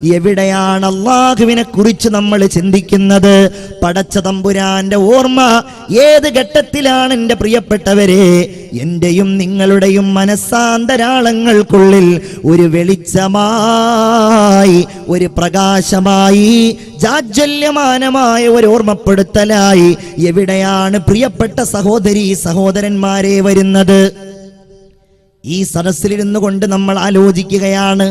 എവിടെയാണ് അല്ലാഹുവിനെ കുറിച്ച് നമ്മൾ ചിന്തിക്കുന്നത്? പടച്ച തമ്പുരാന്റെ ഓർമ്മ ഏത് ഘട്ടത്തിലാണ് എൻ്റെ പ്രിയപ്പെട്ടവരെ? എന്റെയും നിങ്ങളുടെയും മനസ്സാന്തരാളങ്ങൾക്കുള്ളിൽ ഒരു വെളിച്ചമായി, ഒരു പ്രകാശമായി, ജാജ്വല്യമാനമായ ഒരു ഓർമ്മപ്പെടുത്തലായി എവിടെയാണ് പ്രിയപ്പെട്ട സഹോദരീ സഹോദരന്മാരെ വരുന്നത്? ഈ സദസ്സിലിരുന്നു കൊണ്ട് നമ്മൾ ആലോചിക്കുകയാണ്.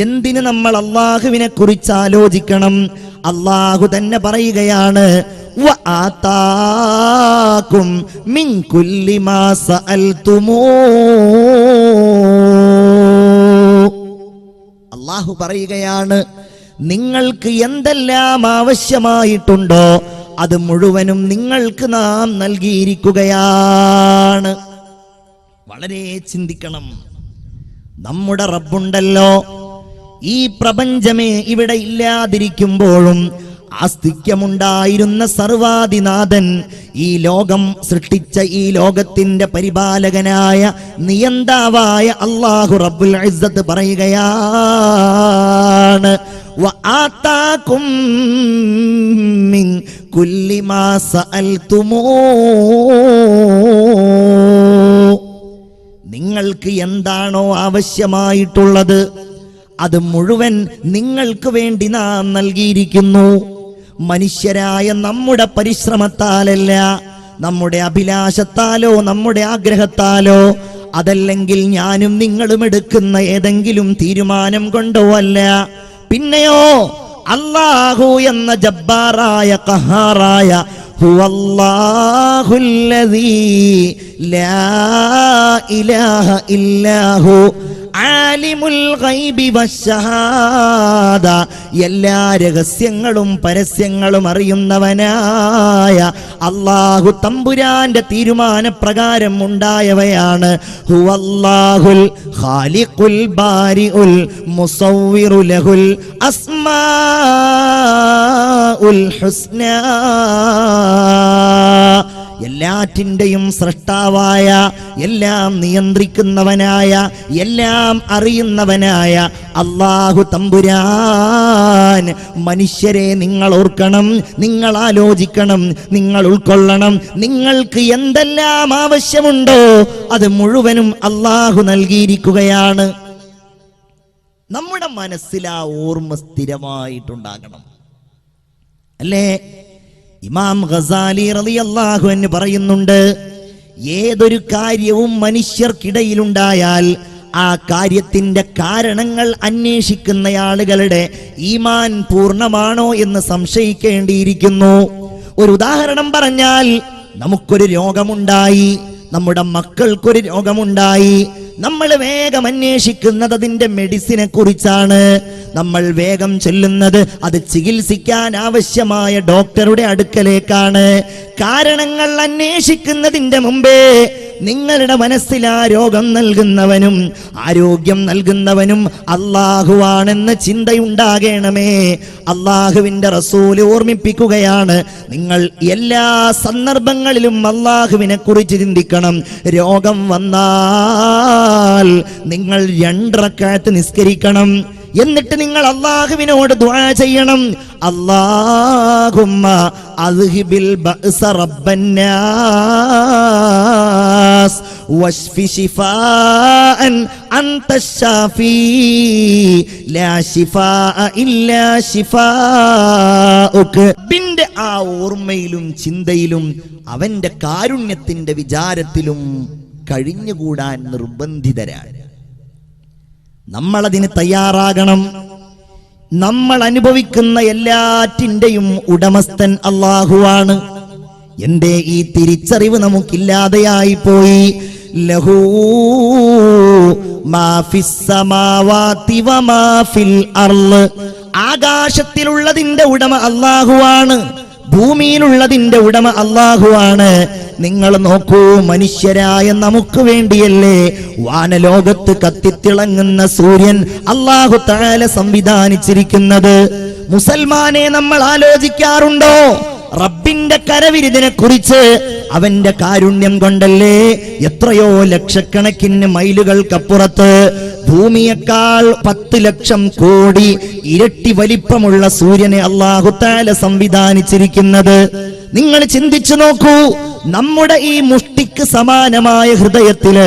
എന്തിന് നമ്മൾ അല്ലാഹുവിനെ കുറിച്ച് ആലോചിക്കണം? അല്ലാഹു തന്നെ പറയുകയാണ്, വആതാകും മിൻ കുല്ലി മാ സഅൽതുമൂ. അല്ലാഹു പറയുകയാണ്, നിങ്ങൾക്ക് എന്തെല്ലാം ആവശ്യമായിട്ടുണ്ടോ അത് മുഴുവനും നിങ്ങൾക്ക് നാം നൽകിയിരിക്കുകയാണ്. വളരെ ചിന്തിക്കണം. നമ്മുടെ റബ്ബുണ്ടല്ലോ, ഈ പ്രപഞ്ചമേ ഇവിടെ ഇല്ലാതിരിക്കുമ്പോഴും ആസ്തിക്യമുണ്ടായിരുന്ന സർവാധിനാഥൻ, ഈ ലോകം സൃഷ്ടിച്ച ഈ ലോകത്തിന്റെ പരിപാലകനായ നിയന്താവായ അല്ലാഹു റബ്ബുൽ ഇസ്സത്ത് പറയുകയാണ്, വആതാകും മിൻ കുല്ലി മാ സഅൽതുമൂ. നിങ്ങൾക്ക് എന്താണോ ആവശ്യമായിട്ടുള്ളത് അത് മുഴുവൻ നിങ്ങൾക്ക് വേണ്ടി നാം നൽകിയിരിക്കുന്നു. മനുഷ്യരായ നമ്മുടെ പരിശ്രമത്താലല്ല, നമ്മുടെ അഭിലാഷത്താലോ നമ്മുടെ ആഗ്രഹത്താലോ, അതല്ലെങ്കിൽ ഞാനും നിങ്ങളും എടുക്കുന്ന ഏതെങ്കിലും തീരുമാനം കൊണ്ടോ അല്ല. പിന്നെയോ അല്ലാഹു എന്ന ജബ്ബാറായ ഖഹാറായ ഹുവല്ലാഹുല്ലദീ ലാ ഇലാഹ ഇല്ലാഹു ആലിമുൽ ഗൈബി വശഹാദ, എല്ലാ രഹസ്യങ്ങളും പരസ്യങ്ങളും അറിയുന്നവനായ അല്ലാഹു തമ്പുരാന്റെ തീരുമാനപ്രകാരം ഉണ്ടായവയാണ്. ഹുവല്ലാഹുൽ ഖാലിഖുൽ ബാരിഉൽ മുസവ്വിറു ലഹുൽ അസ്മാഉൽ ഹുസ്നാ. എല്ലാറ്റിൻ്റെയും സൃഷ്ടാവായ, എല്ലാം നിയന്ത്രിക്കുന്നവനായ, എല്ലാം അറിയുന്നവനായ അല്ലാഹു തമ്പുരാൻ, മനുഷ്യരെ നിങ്ങൾ ഓർക്കണം, നിങ്ങൾ ആലോചിക്കണം, നിങ്ങൾ ഉൾക്കൊള്ളണം. നിങ്ങൾക്ക് എന്തെല്ലാം ആവശ്യമുണ്ടോ അത് മുഴുവനും അല്ലാഹു നൽകിയിരിക്കുകയാണ്. നമ്മുടെ മനസ്സിൽ ആ ഓർമ്മ സ്ഥിരമായിട്ടുണ്ടാകണം, അല്ലേ? ഇമാം ഗസാലി റളിയല്ലാഹു അൻഹു പറയുന്നുണ്ട്, ഏതൊരു കാര്യവും മനുഷ്യർക്കിടയിലുണ്ടായാൽ ആ കാര്യത്തിന്റെ കാരണങ്ങൾ അന്വേഷിക്കുന്ന ആളുകളുടെ ഈമാൻ പൂർണ്ണമാണോ എന്ന് സംശയിക്കേണ്ടിയിരിക്കുന്നു. ഒരു ഉദാഹരണം പറഞ്ഞാൽ, നമുക്കൊരു രോഗമുണ്ടായി, നമ്മുടെ മക്കൾക്കൊരു രോഗമുണ്ടായി, നമ്മൾ വേഗം അന്വേഷിക്കുന്നത് അതിന്റെ മെഡിസിനെ കുറിച്ചാണ്. നമ്മൾ വേഗം ചെല്ലുന്നത് അത് ചികിത്സിക്കാൻ ആവശ്യമായ ഡോക്ടറുടെ അടുക്കലേക്കാണ്. കാരണങ്ങൾ അന്വേഷിക്കുന്നതിന്റെ മുമ്പേ നിങ്ങളുടെ മനസ്സിൽ ആ രോഗം നൽകുന്നവനും ആരോഗ്യം നൽകുന്നവനും അല്ലാഹുവാണെന്ന് ചിന്തയുണ്ടാകണമേ. അല്ലാഹുവിന്റെ റസൂല് ഓർമ്മിപ്പിക്കുകയാണ്, നിങ്ങൾ എല്ലാ സന്ദർഭങ്ങളിലും അല്ലാഹുവിനെ കുറിച്ച് ചിന്തിക്കണം. രോഗം വന്നാൽ നിങ്ങൾ 2 റക്അത്ത് നിസ്കരിക്കണം. എന്നിട്ട് നിങ്ങൾ അല്ലാഹുവിനോട് ദുആ ചെയ്യണം, അല്ലാഹുമ്മ അദ്ഹിബിൽ ബഅസ റബ്ബന്നാസ് വശ്ഫി ശിഫാഅൻ അൻത ശാഫി ലാ ശിഫാഅ ഇല്ലാ ശിഫാഉക. ബിന്റെ ആ ഓർമ്മയിലും ചിന്തയിലും അവന്റെ കാരുണ്യത്തിന്റെ വിചാരത്തിലും കഴിഞ്ഞുകൂടാൻ നിർബന്ധിതരാണ്. നമ്മളതിന് തയ്യാറാകണം. നമ്മൾ അനുഭവിക്കുന്ന എല്ലാറ്റിൻ്റെയും ഉടമസ്ഥൻ അല്ലാഹുവാണ്. എന്തേ ഈ തിരിച്ചറിവ് നമുക്കില്ലാതെയായി പോയി? ലഹൂ മാ ഫിസ് സമാവാതി വമാ ഫിൽ അർള്. ആകാശത്തിലുള്ളതിന്റെ ഉടമ അല്ലാഹുവാണ്, ഭൂമിയിലുള്ളതിന്റെ ഉടമ അല്ലാഹുവാണ്. നിങ്ങൾ നോക്കൂ, മനുഷ്യരായ നമുക്ക് വേണ്ടിയല്ലേ വാനലോകത്ത് കത്തിത്തിളങ്ങുന്ന സൂര്യൻ അല്ലാഹു തആല സംവിധാനിച്ചിരിക്കുന്നത്. മുസൽമാനെ നമ്മൾ ആലോചിക്കാറുണ്ടോ? റബ്ബിന്റെ കരവിരുതിനെ കുറിച്ച് അവന്റെ കാരുണ്യം കൊണ്ടല്ലേ എത്രയോ ലക്ഷക്കണക്കിന് മൈലുകൾക്കപ്പുറത്ത് ഭൂമിയേക്കാൾ 10 ലക്ഷം കോടി ഇരട്ടി വലിപ്പമുള്ള സൂര്യനെ അല്ലാഹു തആല സംവിധാനിച്ചിരിക്കുന്നത്. നിങ്ങൾ ചിന്തിച്ചു നോക്കൂ, നമ്മുടെ ഈ മുഷ്ടിക്ക് സമാനമായ ഹൃദയത്തില്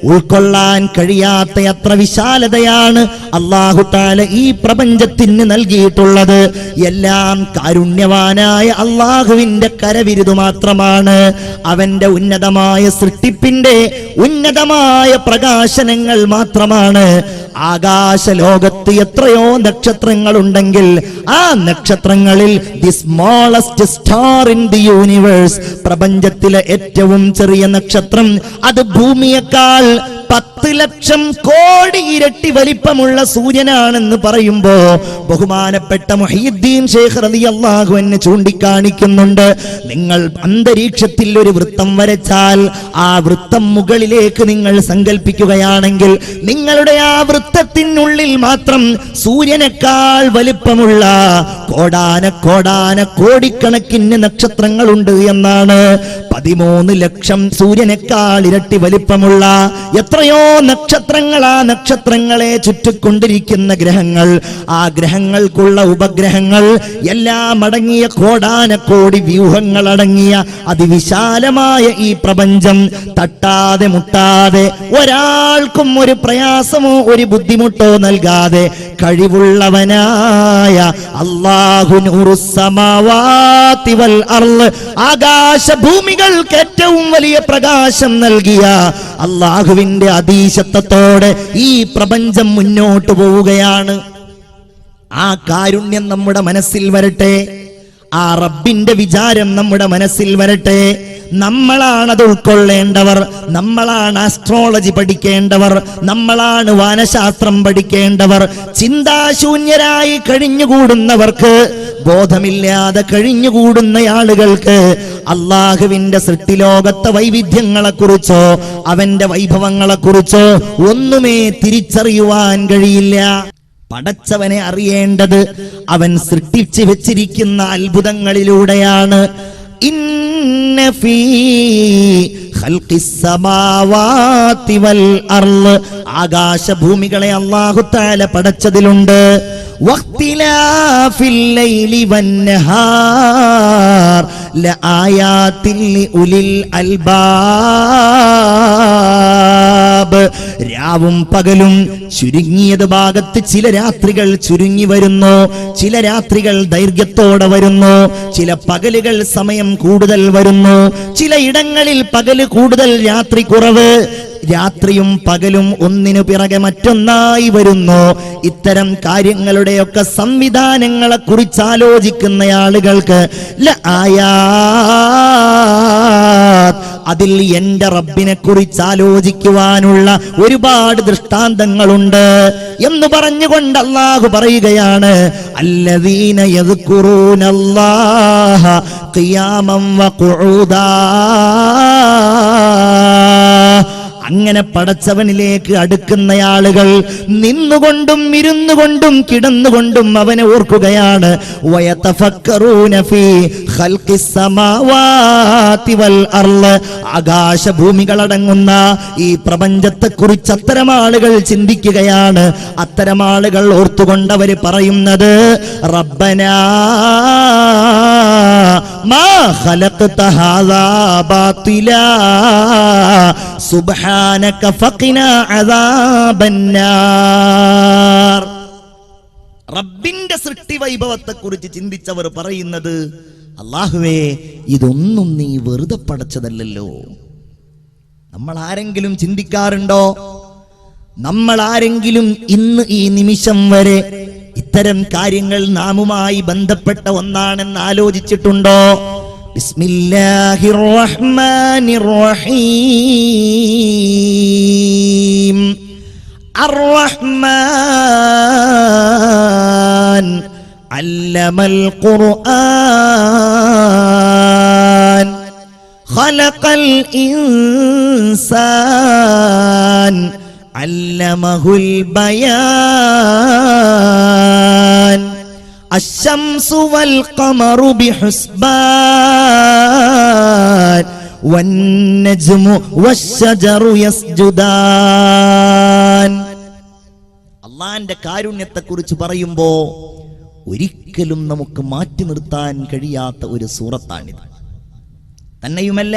ഉൾക്കൊള്ളാൻ കഴിയാത്ത അത്ര വിശാലതയാണ് അല്ലാഹു തആല ഈ പ്രപഞ്ചത്തിന് നൽകിയിട്ടുള്ളത്. എല്ലാം കാരുണ്യവാനായ അല്ലാഹുവിന്റെ കരവിരുതു മാത്രമാണ്. അവന്റെ ഉന്നതമായ സൃഷ്ടിപ്പിന്റെ ഉന്നതമായ പ്രകാശനങ്ങൾ മാത്രമാണ്. ആകാശലോകത്ത് എത്രയോ നക്ഷത്രങ്ങൾ ഉണ്ടെങ്കിൽ ആ നക്ഷത്രങ്ങളിൽ the smallest star in the universe, പ്രപഞ്ചത്തിലെ ഏറ്റവും ചെറിയ നക്ഷത്രം, അത് ഭൂമിയേക്കാൾ 10 ലക്ഷം കോടി ഇരട്ടി വലിപ്പമുള്ള സൂര്യനാണെന്ന് പറയുമ്പോ ബഹുമാനപ്പെട്ട മുഹയ്യിദ്ദീൻ ശൈഖ് റളിയല്ലാഹു അൻഹു ചൂണ്ടിക്കാണിക്കുന്നുണ്ട്, നിങ്ങൾ അന്തരീക്ഷത്തിൽ ഒരു വൃത്തം വരച്ചാൽ ആ വൃത്തം മുകളിലേക്ക് നിങ്ങൾ സങ്കല്പിക്കുകയാണെങ്കിൽ നിങ്ങളുടെ ആ വൃത്തത്തിനുള്ളിൽ മാത്രം സൂര്യനേക്കാൾ വലിപ്പമുള്ള കോടിക്കണക്കിന് നക്ഷത്രങ്ങളുണ്ട് എന്നാണ്. 13 ലക്ഷം സൂര്യനേക്കാൾ ഇരട്ടി വലിപ്പമുള്ള എത്രയോ നക്ഷത്രങ്ങൾ, ആ നക്ഷത്രങ്ങളെ ചുറ്റിക്കൊണ്ടിരിക്കുന്ന ഗ്രഹങ്ങൾ, ആ ഗ്രഹങ്ങൾക്കുള്ള ഉപഗ്രഹങ്ങൾ എല്ലാം അടങ്ങിയ കോടാനക്കോടി വ്യൂഹങ്ങൾ അടങ്ങിയ അതിവിശാലമായ ഈ പ്രപഞ്ചം തട്ടാതെ മുട്ടാതെ ഒരാൾക്കും ഒരു പ്രയാസമോ ഒരു ബുദ്ധിമുട്ടോ നൽകാതെ കഴിവുള്ളവനായ അല്ലാഹു നൂറുസ് സമാവാതി വൽ അർള്, ആകാശഭൂമികൾക്ക് ഏറ്റവും വലിയ പ്രകാശം നൽകിയ അല്ലാഹുവിന്റെ അധീശത്വത്തോടെ ഈ പ്രപഞ്ചം മുന്നോട്ട് പോവുകയാണ്. ആ കാരുണ്യം നമ്മുടെ മനസ്സിൽ വരട്ടെ, ആ റബ്ബിന്റെ വിചാരം നമ്മുടെ മനസ്സിൽ വരട്ടെ. നമ്മളാണത് ഉൾക്കൊള്ളേണ്ടവർ, നമ്മളാണ് ആസ്ട്രോളജി പഠിക്കേണ്ടവർ, നമ്മളാണ് വാനശാസ്ത്രം പഠിക്കേണ്ടവർ. ചിന്താശൂന്യരായി കഴിഞ്ഞുകൂടുന്നവർക്ക്, ബോധമില്ലാതെ കഴിഞ്ഞുകൂടുന്ന ആളുകൾക്ക് അല്ലാഹുവിന്റെ സൃഷ്ടിലോകത്തെ വൈവിധ്യങ്ങളെ കുറിച്ചോ അവന്റെ വൈഭവങ്ങളെ കുറിച്ചോ ഒന്നുമേ തിരിച്ചറിയുവാൻ കഴിയില്ല. പടച്ചവനെ അറിയേണ്ടത് അവൻ സൃഷ്ടിച്ചു വെച്ചിരിക്കുന്ന അത്ഭുതങ്ങളിലൂടെയാണ്. ഇന്ന ഫീ ഖൽഖിസ് സമാവാതി വൽ അർള്, ആകാശഭൂമികളെ അല്ലാഹു തആല പടച്ചതിലുണ്ട്. വഖ്തിലാഫിൽ ലൈലി വന്നഹാർ ലആയാതിൻ ലിഉലിൽ അൽബാബ്, രാവും പകലും ചുരുങ്ങിയത് ഭാഗത്ത് ചില രാത്രികൾ ചുരുങ്ങി വരുന്നു, ചില രാത്രികൾ ദൈർഘ്യത്തോടെ വരുന്നു, ചില പകലുകൾ സമയം കൂടുതൽ വരുന്നു, ചില ഇടങ്ങളിൽ പകല് കൂടുതൽ രാത്രി കുറവ്, രാത്രിയും പകലും ഒന്നിനു പിറകെ മറ്റൊന്നായി വരുന്നു. ഇത്തരം കാര്യങ്ങളുടെയൊക്കെ സംവിധാനങ്ങളെ കുറിച്ച് ആലോചിക്കുന്ന ആളുകൾക്ക് അതിൽ എന്റെ റബ്ബിനെ കുറിച്ച് ആലോചിക്കുവാനുള്ള ഒരുപാട് ദൃഷ്ടാന്തങ്ങളുണ്ട് എന്ന് പറഞ്ഞുകൊണ്ട് അല്ലാഹു പറയുകയാണ്, അല്ലദീന യദ്കുറൂനല്ലാഹ ഖിയാമൻ വഖുഊദാ. അങ്ങനെ പടച്ചവനിലേക്ക് അടുക്കുന്ന ആളുകൾ നിന്നുകൊണ്ടും ഇരുന്നുകൊണ്ടും കിടന്നുകൊണ്ടും അവനെ ഓർക്കുകയാണ്. വയതഫക്കറൂന ഫീ ഖൽഖിസ് സമാവാതി വൽ അർള്, ആകാശഭൂമികളടങ്ങുന്ന ഈ പ്രപഞ്ചത്തെക്കുറിച്ച് അത്തരം ആളുകൾ ചിന്തിക്കുകയാണ്. അത്തരം ആളുകൾ ഓർത്തുകൊണ്ടവർ പറയുന്നത്, റബ്ബനാ മാ ഖലഖത ഹാദാ ബാതിലാ സുബ്ഹാനക ഫഖിനാ അദാബന്നാർ. റബ്ബിന്റെ സൃഷ്ടി വൈഭവത്തെ കുറിച്ച് ചിന്തിച്ചവർ പറയുന്നത്, അല്ലാഹുവേ ഇതൊന്നും നീ വെറുതെ പടച്ചതല്ലല്ലോ. നമ്മൾ ആരെങ്കിലും ചിന്തിക്കാറുണ്ടോ? നമ്മൾ ആരെങ്കിലും ഇന്ന് ഈ നിമിഷം വരെ ഇത്തരം കാര്യങ്ങൾ നാമുമായി ബന്ധപ്പെട്ട ഒന്നാണെന്ന് ആലോചിച്ചിട്ടുണ്ടോ? ബിസ്മില്ലാഹിർ റഹ്മാനിർ റഹീം. അർ-റഹ്മാൻ അല്ലമൽ ഖുർആൻ ഖലഖൽ ഇൻസാൻ അല്ലമഹുൽ ബയാൻ അശ്ശംസു വൽ ഖമറു ബിഹുസ്ബാൻ വന്നജ്മു വശ്ശജറു യസ്ജുദാൻ. അള്ളാന്റെ കാരുണ്യത്തെക്കുറിച്ച് പറയുമ്പോ ഒരിക്കലും നമുക്ക് മാറ്റി നിർത്താൻ കഴിയാത്ത ഒരു സൂറത്താണിത്. തന്നെയുമല്ല,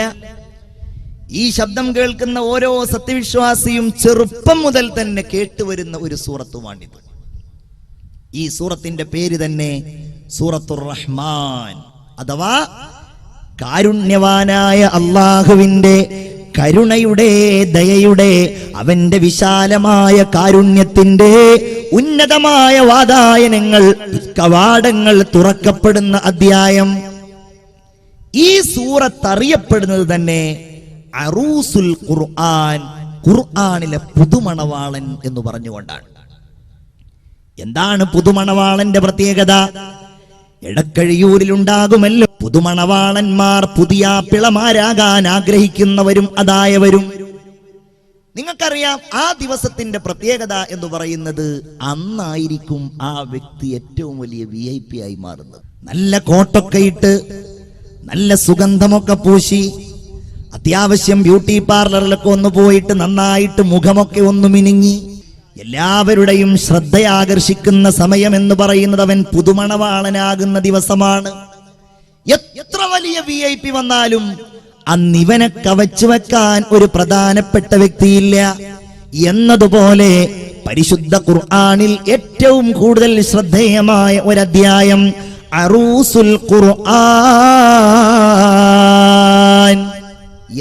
ഈ ശബ്ദം കേൾക്കുന്ന ഓരോ സത്യവിശ്വാസിയും ചെറുപ്പം മുതൽ തന്നെ കേട്ടുവരുന്ന ഒരു സൂറത്തുമാണിത്. ഈ സൂറത്തിന്റെ പേര് തന്നെ സൂറത്തുർ റഹ്മാൻ, അഥവാ കാരുണ്യവാനായ അല്ലാഹുവിന്റെ കരുണയുടെ, ദയയുടെ, അവന്റെ വിശാലമായ കാരുണ്യത്തിന്റെ ഉന്നതമായ വാതായനങ്ങൾ, കവാടങ്ങൾ തുറക്കപ്പെടുന്ന അധ്യായം. ഈ സൂറത്ത് അറിയപ്പെടുന്നത് തന്നെ അറൂസുൽ ഖുർആൻ, ഖുർആനിലെ പുതുമണവാളൻ എന്ന് പറഞ്ഞുകൊണ്ടാണ്. എന്താണ് പുതുമണവാളന്റെ പ്രത്യേകത? എടക്കഴിയൂരിലുണ്ടാകുമല്ലോ പുതുമണവാളന്മാർ, പുതിയ പിളമാരാകാൻ ആഗ്രഹിക്കുന്നവരും അതായവരും. നിങ്ങൾക്കറിയാം, ആ ദിവസത്തിന്റെ പ്രത്യേകത എന്ന് പറയുന്നത് അന്നായിരിക്കും ആ വ്യക്തി ഏറ്റവും വലിയ VIP ആയി മാറുന്നത്. നല്ല കോട്ടൊക്കെ ഇട്ട്, നല്ല സുഗന്ധമൊക്കെ പൂശി, അത്യാവശ്യം ബ്യൂട്ടി പാർലറിലൊക്കെ ഒന്ന് പോയിട്ട് നന്നായിട്ട് മുഖമൊക്കെ ഒന്ന് മിനുങ്ങി, എല്ലാവരുടെയും ശ്രദ്ധയാകർഷിക്കുന്ന സമയം എന്ന് പറയുന്നത് അവൻ പുതുമണവാളനാകുന്ന ദിവസമാണ്. എത്ര വലിയ VIP വന്നാലും അന്നിവനെ കവച്ചു വെക്കാൻ ഒരു പ്രധാനപ്പെട്ട വ്യക്തിയില്ല എന്നതുപോലെ പരിശുദ്ധ ഖുർആനിൽ ഏറ്റവും കൂടുതൽ ശ്രദ്ധേയമായ ഒരധ്യായം അറൂസുൽ ഖുർആൻ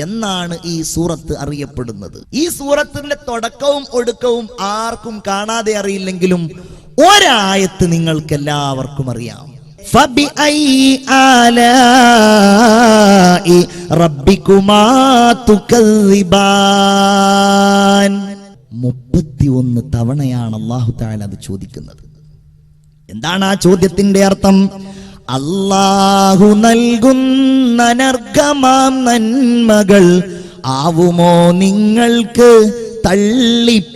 എന്നാണ് ഈ സൂറത്ത് അറിയപ്പെടുന്നത്. ഈ സൂറത്തിന്റെ തുടക്കവും ഒടുക്കവും ആർക്കും കാണാതെ അറിയില്ലെങ്കിലും ഒരായത്ത് നിങ്ങൾക്ക് എല്ലാവർക്കും അറിയാം. ഫബിഅയ്യി ആലാഇ റബ്ബികുമാ തുകദ്ദിബാൻ. 31 തവണയാണ് അല്ലാഹു തആല അത് ചോദിക്കുന്നത്. എന്താണ് ആ ചോദ്യത്തിന്റെ അർത്ഥം? അല്ലാഹു നൽകുന്ന നർഗമാം നന്മകൾ ആവുമോ നിങ്ങൾക്ക് തള്ളിപ്പറയുവാൻ?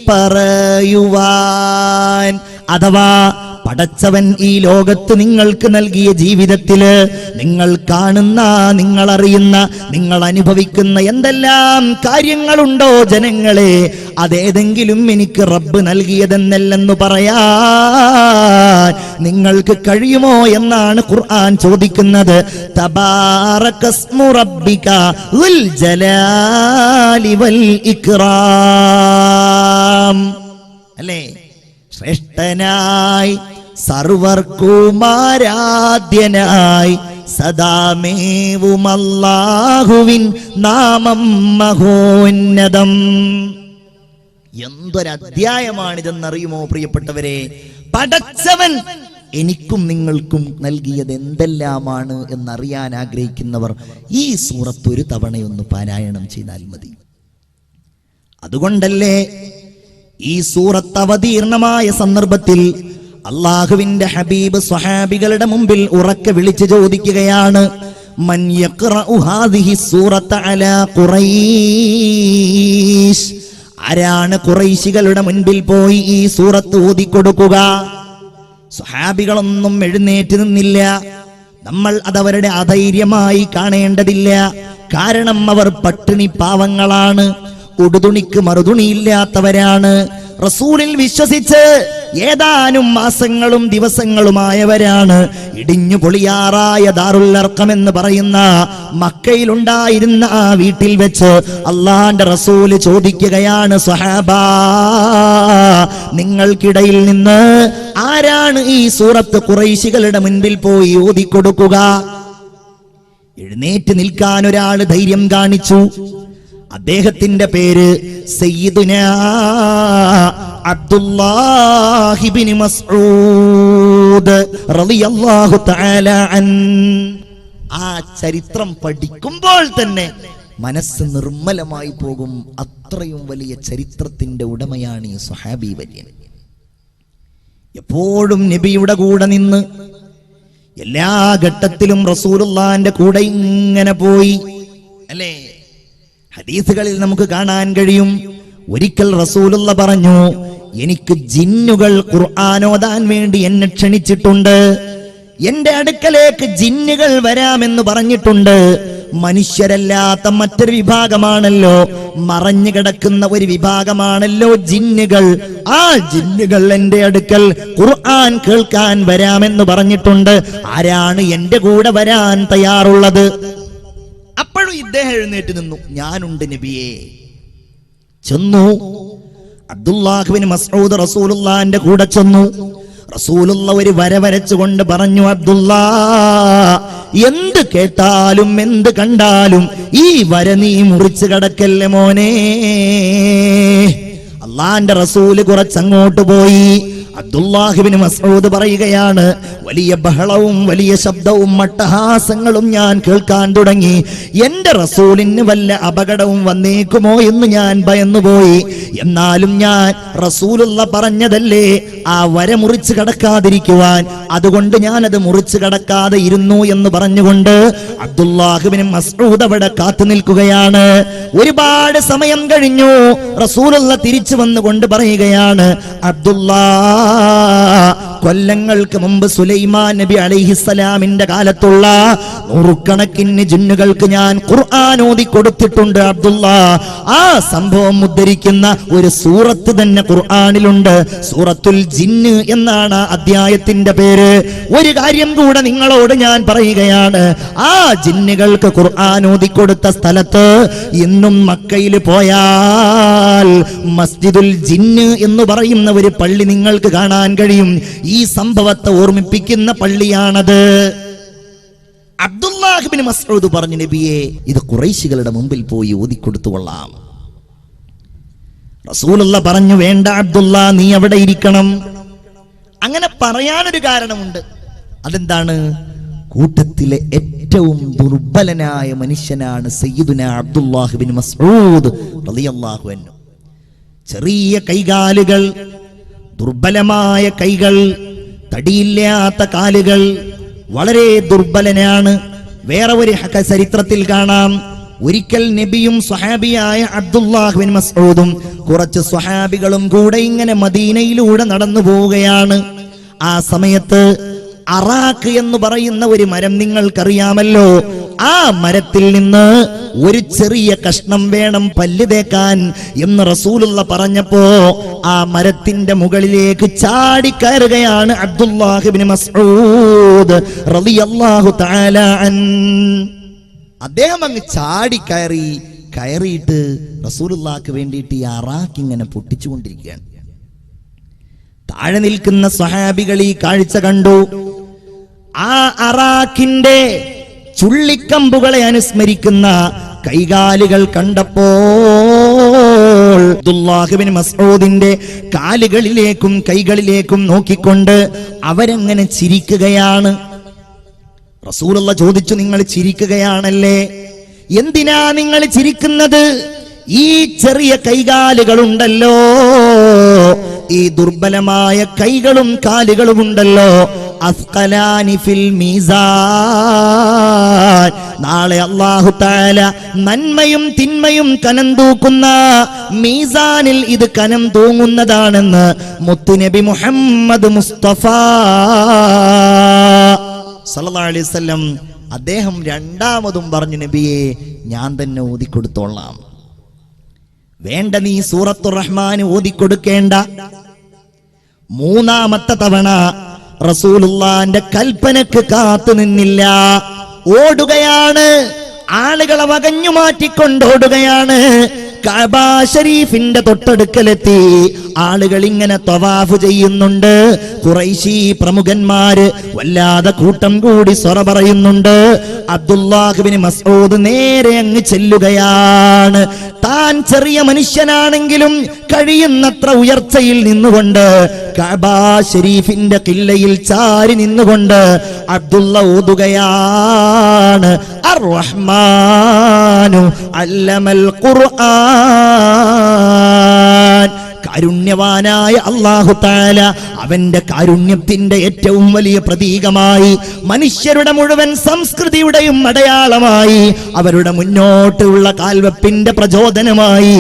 അഥവാ പടച്ചവൻ ഈ ലോകത്ത് നിങ്ങൾക്ക് നൽകിയ ജീവിതത്തില് നിങ്ങൾ കാണുന്ന, നിങ്ങൾ അറിയുന്ന, നിങ്ങൾ അനുഭവിക്കുന്ന എന്തെല്ലാം കാര്യങ്ങളുണ്ടോ ജനങ്ങളെ, അതേതെങ്കിലും എനിക്ക് റബ്ബ് നൽകിയതെന്നല്ലെന്ന് പറയാൻ നിങ്ങൾക്ക് കഴിയുമോ എന്നാണ് ഖുർആൻ ചോദിക്കുന്നത്. തബാറകസ്മു റബ്ബിക ദുൽ ജലാലി വൽ ഇക്റാം. അല്ലേ? ശ്രേഷ്ഠനായി, സർവർക്കുമാരാധ്യനായി, സദാമേവും അല്ലാഹുവിൻ നാമം മഹോന്നതം. എന്തൊരധ്യായമാണിതെന്നറിയുമോ പ്രിയപ്പെട്ടവരെ? പടച്ചവൻ എനിക്കും നിങ്ങൾക്കും നൽകിയത് എന്തെല്ലാമാണ് എന്നറിയാൻ ആഗ്രഹിക്കുന്നവർ ഈ സൂറത്ത് ഒരു തവണയൊന്ന് പാരായണം ചെയ്താൽ മതി. അതുകൊണ്ടല്ലേ ഈ സൂറത്ത് അവതീർണമായ സന്ദർഭത്തിൽ അല്ലാഹുവിന്റെ ഹബീബ് സ്വഹാബികളുടെ മുമ്പിൽ ഉറക്കെ വിളിച്ചു ചോദിക്കുകയാണ്, മൻ യഖറഉ ഹാദിഹി സൂറത അലാ ഖുറൈശ്. ആരാണ് ഖുറൈശികളുടെ മുൻപിൽ പോയി ഈ സൂറത്ത് ഓതിക്കൊടുക്കുക? സ്വഹാബികളൊന്നും എഴുന്നേറ്റ് നിന്നില്ല. നമ്മൾ അതവരുടെ അധൈര്യമായി കാണേണ്ടതില്ല. കാരണം അവർ പട്ടിണി പാവങ്ങളാണ്, ഉടുതുണിക്ക് മറുതുണിയില്ലാത്തവരാണ്. റസൂലിൽ വിശ്വസിച്ച് ഏതാനും മാസങ്ങളും ദിവസങ്ങളുമായവരാണ്. ഇടിഞ്ഞു പൊളിയാറായ ദാറുൽ അർഖം എന്ന് പറയുന്ന മക്കയിലുണ്ടായിരുന്ന ആ വീട്ടിൽ വെച്ച് അള്ളാന്റെ റസൂല് ചോദിക്കുകയാണ്, സ്വഹാബാ, നിങ്ങൾക്കിടയിൽ നിന്ന് ആരാണ് ഈ സൂറത്ത് ഖുറൈശികളുടെ മുൻപിൽ പോയി ഓതിക്കൊടുക്കുക? എഴുന്നേറ്റ് നിൽക്കാൻ ഒരാൾ ധൈര്യം കാണിച്ചു. അദ്ദേഹത്തിന്റെ പേര് സയ്യിദുനാ അബ്ദുല്ലാഹി ഇബ്നു മസ്ഊദ് റളിയല്ലാഹു തആല അൻ. ആ ചരിത്രം പഠിക്കുമ്പോൾ തന്നെ മനസ്സ് നിർമ്മലമായി പോകും. അത്രയും വലിയ ചരിത്രത്തിന്റെ ഉടമയാണ് ഈ സ്വഹാബി വര്യൻ. എപ്പോഴും നബിയുടെ കൂടെ നിന്ന് എല്ലാ ഘട്ടത്തിലും റസൂലുള്ളാഹിന്റെ കൂടെ ഇങ്ങനെ പോയി. അല്ലേ? ഹദീസുകളിൽ നമുക്ക് കാണാൻ കഴിയും, ഒരിക്കൽ റസൂലുള്ള പറഞ്ഞു, എനിക്ക് ജിന്നുകൾ ഖുർആൻ ഓതാൻ വേണ്ടി എന്നെ ക്ഷണിച്ചിട്ടുണ്ട്, എന്റെ അടുക്കലേക്ക് ജിന്നുകൾ വരാമെന്ന് പറഞ്ഞിട്ടുണ്ട്. മനുഷ്യരല്ലാത്ത മറ്റൊരു വിഭാഗമാണല്ലോ, മറഞ്ഞു കിടക്കുന്ന ഒരു വിഭാഗമാണല്ലോ ജിന്നുകൾ. ആ ജിന്നുകൾ എന്റെ അടുക്കൽ ഖുർആൻ കേൾക്കാൻ വരാമെന്ന് പറഞ്ഞിട്ടുണ്ട്. ആരാണ് എന്റെ കൂടെ വരാൻ തയ്യാറുള്ളത്? അപ്പോഴും ഇദ്ദേഹം എഴുന്നേറ്റ് നിന്നു. ഞാനുണ്ട് നബിയേ. ചെന്നു. അബ്ദുല്ലാഹിബ്നു മസ്ഊദ് റസൂലുള്ളാഹിന്റെ കൂടെ ചെന്നു. റസൂലുള്ള ഒരു വര വരച്ചുകൊണ്ട് പറഞ്ഞു, അബ്ദുല്ലാ, എന്ത് കേട്ടാലും എന്ത് കണ്ടാലും ഈ വര നീ മുറിച്ചു കടക്കല്ലേ മോനെ. അള്ളാന്റെ റസൂല് കുറച്ചങ്ങോട്ട് പോയി. അബ്ദുല്ലാഹിബ്നു മസ്ഊദ് പറയുകയാണ്, വലിയ ബഹളവും വലിയ ശബ്ദവും മട്ടഹാസങ്ങളും ഞാൻ കേൾക്കാൻ തുടങ്ങി. എന്റെ റസൂലിന് വല്ല അപകടവും വന്നേക്കുമോ എന്ന് ഞാൻ ഭയന്നുപോയി. എന്നാലും ഞാൻ റസൂലുള്ള പറഞ്ഞതല്ലേ ആ വര മുറിച്ച് കടക്കാതിരിക്കുവാൻ, അതുകൊണ്ട് ഞാനത് മുറിച്ച് കടക്കാതെ ഇരുന്നു എന്ന് പറഞ്ഞുകൊണ്ട് അബ്ദുല്ലാഹിബ്നു മസ്ഊദ് അവിടെ കാത്തു നിൽക്കുകയാണ്. ഒരുപാട് സമയം കഴിഞ്ഞു. റസൂലുള്ള തിരിച്ചു വന്നുകൊണ്ട് പറയുകയാണ്, അബ്ദുല്ലാ, കൊല്ലങ്ങൾക്ക് മുമ്പ് സുലൈമാൻ നബി അലൈഹിസ്സലാമിന്റെ കാലത്തുള്ള നൂറുകണക്കിന് ജിന്നുകൾക്ക് ഞാൻ ഖുർആൻ ഓതി കൊടുത്തിട്ടുണ്ട് അബ്ദുല്ലാ. ആ സംഭവം ഉദ്ധരിക്കുന്ന ഒരു സൂറത്ത് തന്നെ ഖുർആനിലുണ്ട്. സൂറത്തുൽ ജിന്ന് എന്നാണ് അധ്യായത്തിന്റെ പേര്. ഒരു കാര്യം കൂടെ നിങ്ങളോട് ഞാൻ പറയുകയാണ്, ആ ജിന്നുകൾക്ക് ഖുർആൻ ഓതി കൊടുത്ത സ്ഥലത്ത് ഇന്നും മക്കയിൽ പോയാൽ മസ്ജിദുൽ ജിന്ന് എന്ന് പറയുന്ന ഒരു പള്ളി നിങ്ങൾക്ക് കാണാൻ കഴിയും. ഈ സംഭവത്തെ ഓർമ്മിപ്പിക്കുന്ന പള്ളിയാണത്. അബ്ദുല്ലാഹിബ്നു മസ്ഊദ് പറഞ്ഞു, നബിയെ, ഇത് ഖുറൈശികളുടെ മുമ്പിൽ പോയി ഓതിക്കൊടുത്തുകൊള്ളാം. റസൂലുള്ള പറഞ്ഞു, വേണ്ട അബ്ദുല്ല, നീ അവിടെ ഇരിക്കണം. അങ്ങനെ പറയാനൊരു കാരണമുണ്ട്. അതെന്താണ്? കൂട്ടത്തിലെ ഏറ്റവും ദുർബലനായ മനുഷ്യനാണ് സയ്യിദുനാ അബ്ദുല്ലാഹിബ്നു മസ്ഊദ് റളിയല്ലാഹു അൻഹു. ചെറിയ കൈകാലുകൾ, ദുർബലമായ കൈകൾ, തടിയില്ലാത്ത കാലുകൾ, വളരെ ദുർബലനാണ്. വേറെ ഒരു ചരിത്രത്തിൽ കാണാം, ഒരിക്കൽ നബിയും സ്വഹാബിയായ അബ്ദുല്ലാഹിബ്നു മസ്ഊദും കുറച്ച് സ്വഹാബികളും കൂടെ ഇങ്ങനെ മദീനയിലൂടെ നടന്നു പോവുകയാണ്. ആ സമയത്ത് അറാഖ് എന്ന് പറയുന്ന ഒരു മരം നിങ്ങൾക്കറിയാമല്ലോ. ആ മരത്തിൽ നിന്ന് ഒരു ചെറിയ കഷ്ണം വേണം പല്ല് തേക്കാൻ എന്ന് റസൂലുള്ള പറഞ്ഞപ്പോ ആ മരത്തിന്റെ മുകളിലേക്ക് ചാടിക്കയറുകയാണ് അബ്ദുല്ലാഹിബ്നു മസ്ഊദ് റളിയല്ലാഹു തആല അൻ. അദ്ദേഹം അങ്ങ് കയറിയിട്ട് റസൂലുള്ളാഹിക്ക് വേണ്ടിയിട്ട് ഈ അറാഖ് ഇങ്ങനെ പൊട്ടിച്ചുകൊണ്ടിരിക്കുകയാണ്. താഴെ നിൽക്കുന്ന സ്വഹാബികൾ ഈ കാഴ്ച കണ്ടു. ആ അറാഖിന്റെ ചുള്ളിക്കമ്പുകളെ അനുസ്മരിക്കുന്ന കൈകാലുകൾ കണ്ടപ്പോൾ അബ്ദുല്ലാഹിബ്നു മസ്ഊദിന്റെ കാലുകളിലേക്കും കൈകളിലേക്കും നോക്കിക്കൊണ്ട് അവരങ്ങനെ ചിരിക്കുകയാണ്. റസൂലുള്ള ചോദിച്ചു, നിങ്ങൾ ചിരിക്കുകയാണല്ലേ? എന്തിനാ നിങ്ങൾ ചിരിക്കുന്നത്? ഈ ചെറിയ കൈകാലുകളുണ്ടല്ലോ, ഈ ദുർബലമായ കൈകളും കാലുകളും ഉണ്ടല്ലോ, അസ്ഖലാനി ഫിൽ മീസാൻ, നാളെ അല്ലാഹു തആല നന്മയും തിന്മയും കനം തൂക്കുന്ന മീസാനിൽ ഇത് കനം തൂങ്ങുന്നതാണെന്ന് മുത്തുനബി മുഹമ്മദ് മുസ്തഫ സല്ലല്ലാഹു അലൈഹി വസല്ലം അദ്ദേഹം രണ്ടാമതും പറഞ്ഞു, നബിയെ, ഞാൻ തന്നെ ഓതിക്കൊടുത്തോളാം. വേണ്ട, നീ സൂറത്തുർ റഹ്മാൻ ഓതിക്കൊടുക്കേണ്ട. മൂന്നാമത്തെ തവണ റസൂലുള്ളാന്റെ കൽപ്പനക്ക് കാത്തു നിന്നില്ല, ഓടുകയാണ്. ആളുകളെ വകഞ്ഞു മാറ്റിക്കൊണ്ടോടുകയാണ്. കഅബ ശരീഫിന്റെ തൊട്ടടുക്കലെത്തി. ആളുകൾ ഇങ്ങനെ തവാഫ് ചെയ്യുന്നുണ്ട്. ഖുറൈശി പ്രമുഖന്മാര് വല്ലാതെ കൂട്ടം കൂടി സ്വറ പറയുന്നുണ്ട്. അബ്ദുല്ലാഹിബ്നു മസ്ഊദ് നേരെ അങ്ങ് ചെല്ലുകയാണ്. താൻ ചെറിയ മനുഷ്യനാണെങ്കിലും കഴിയുന്നത്ര ഉയർച്ചയിൽ നിന്നുകൊണ്ട് കഅബ ശരീഫിന്റെ ഖില്ലയിൽ ചാരി നിന്നുകൊണ്ട് അബ്ദുള്ള ഓതുകയാണ്, അർ-റഹ്മാനു അല്ലമൽ ഖുർആൻ. കാരുണ്യവാനായ അല്ലാഹു തആല അവന്റെ കാരുണ്യത്തിന്റെ ഏറ്റവും വലിയ പ്രതീകമായി, മനുഷ്യരുടെ മുഴുവൻ സംസ്കൃതിയുടെയും അടയാളമായി, അവരുടെ മുന്നോട്ടുള്ള കാൽവെപ്പിന്റെ പ്രചോദനമായി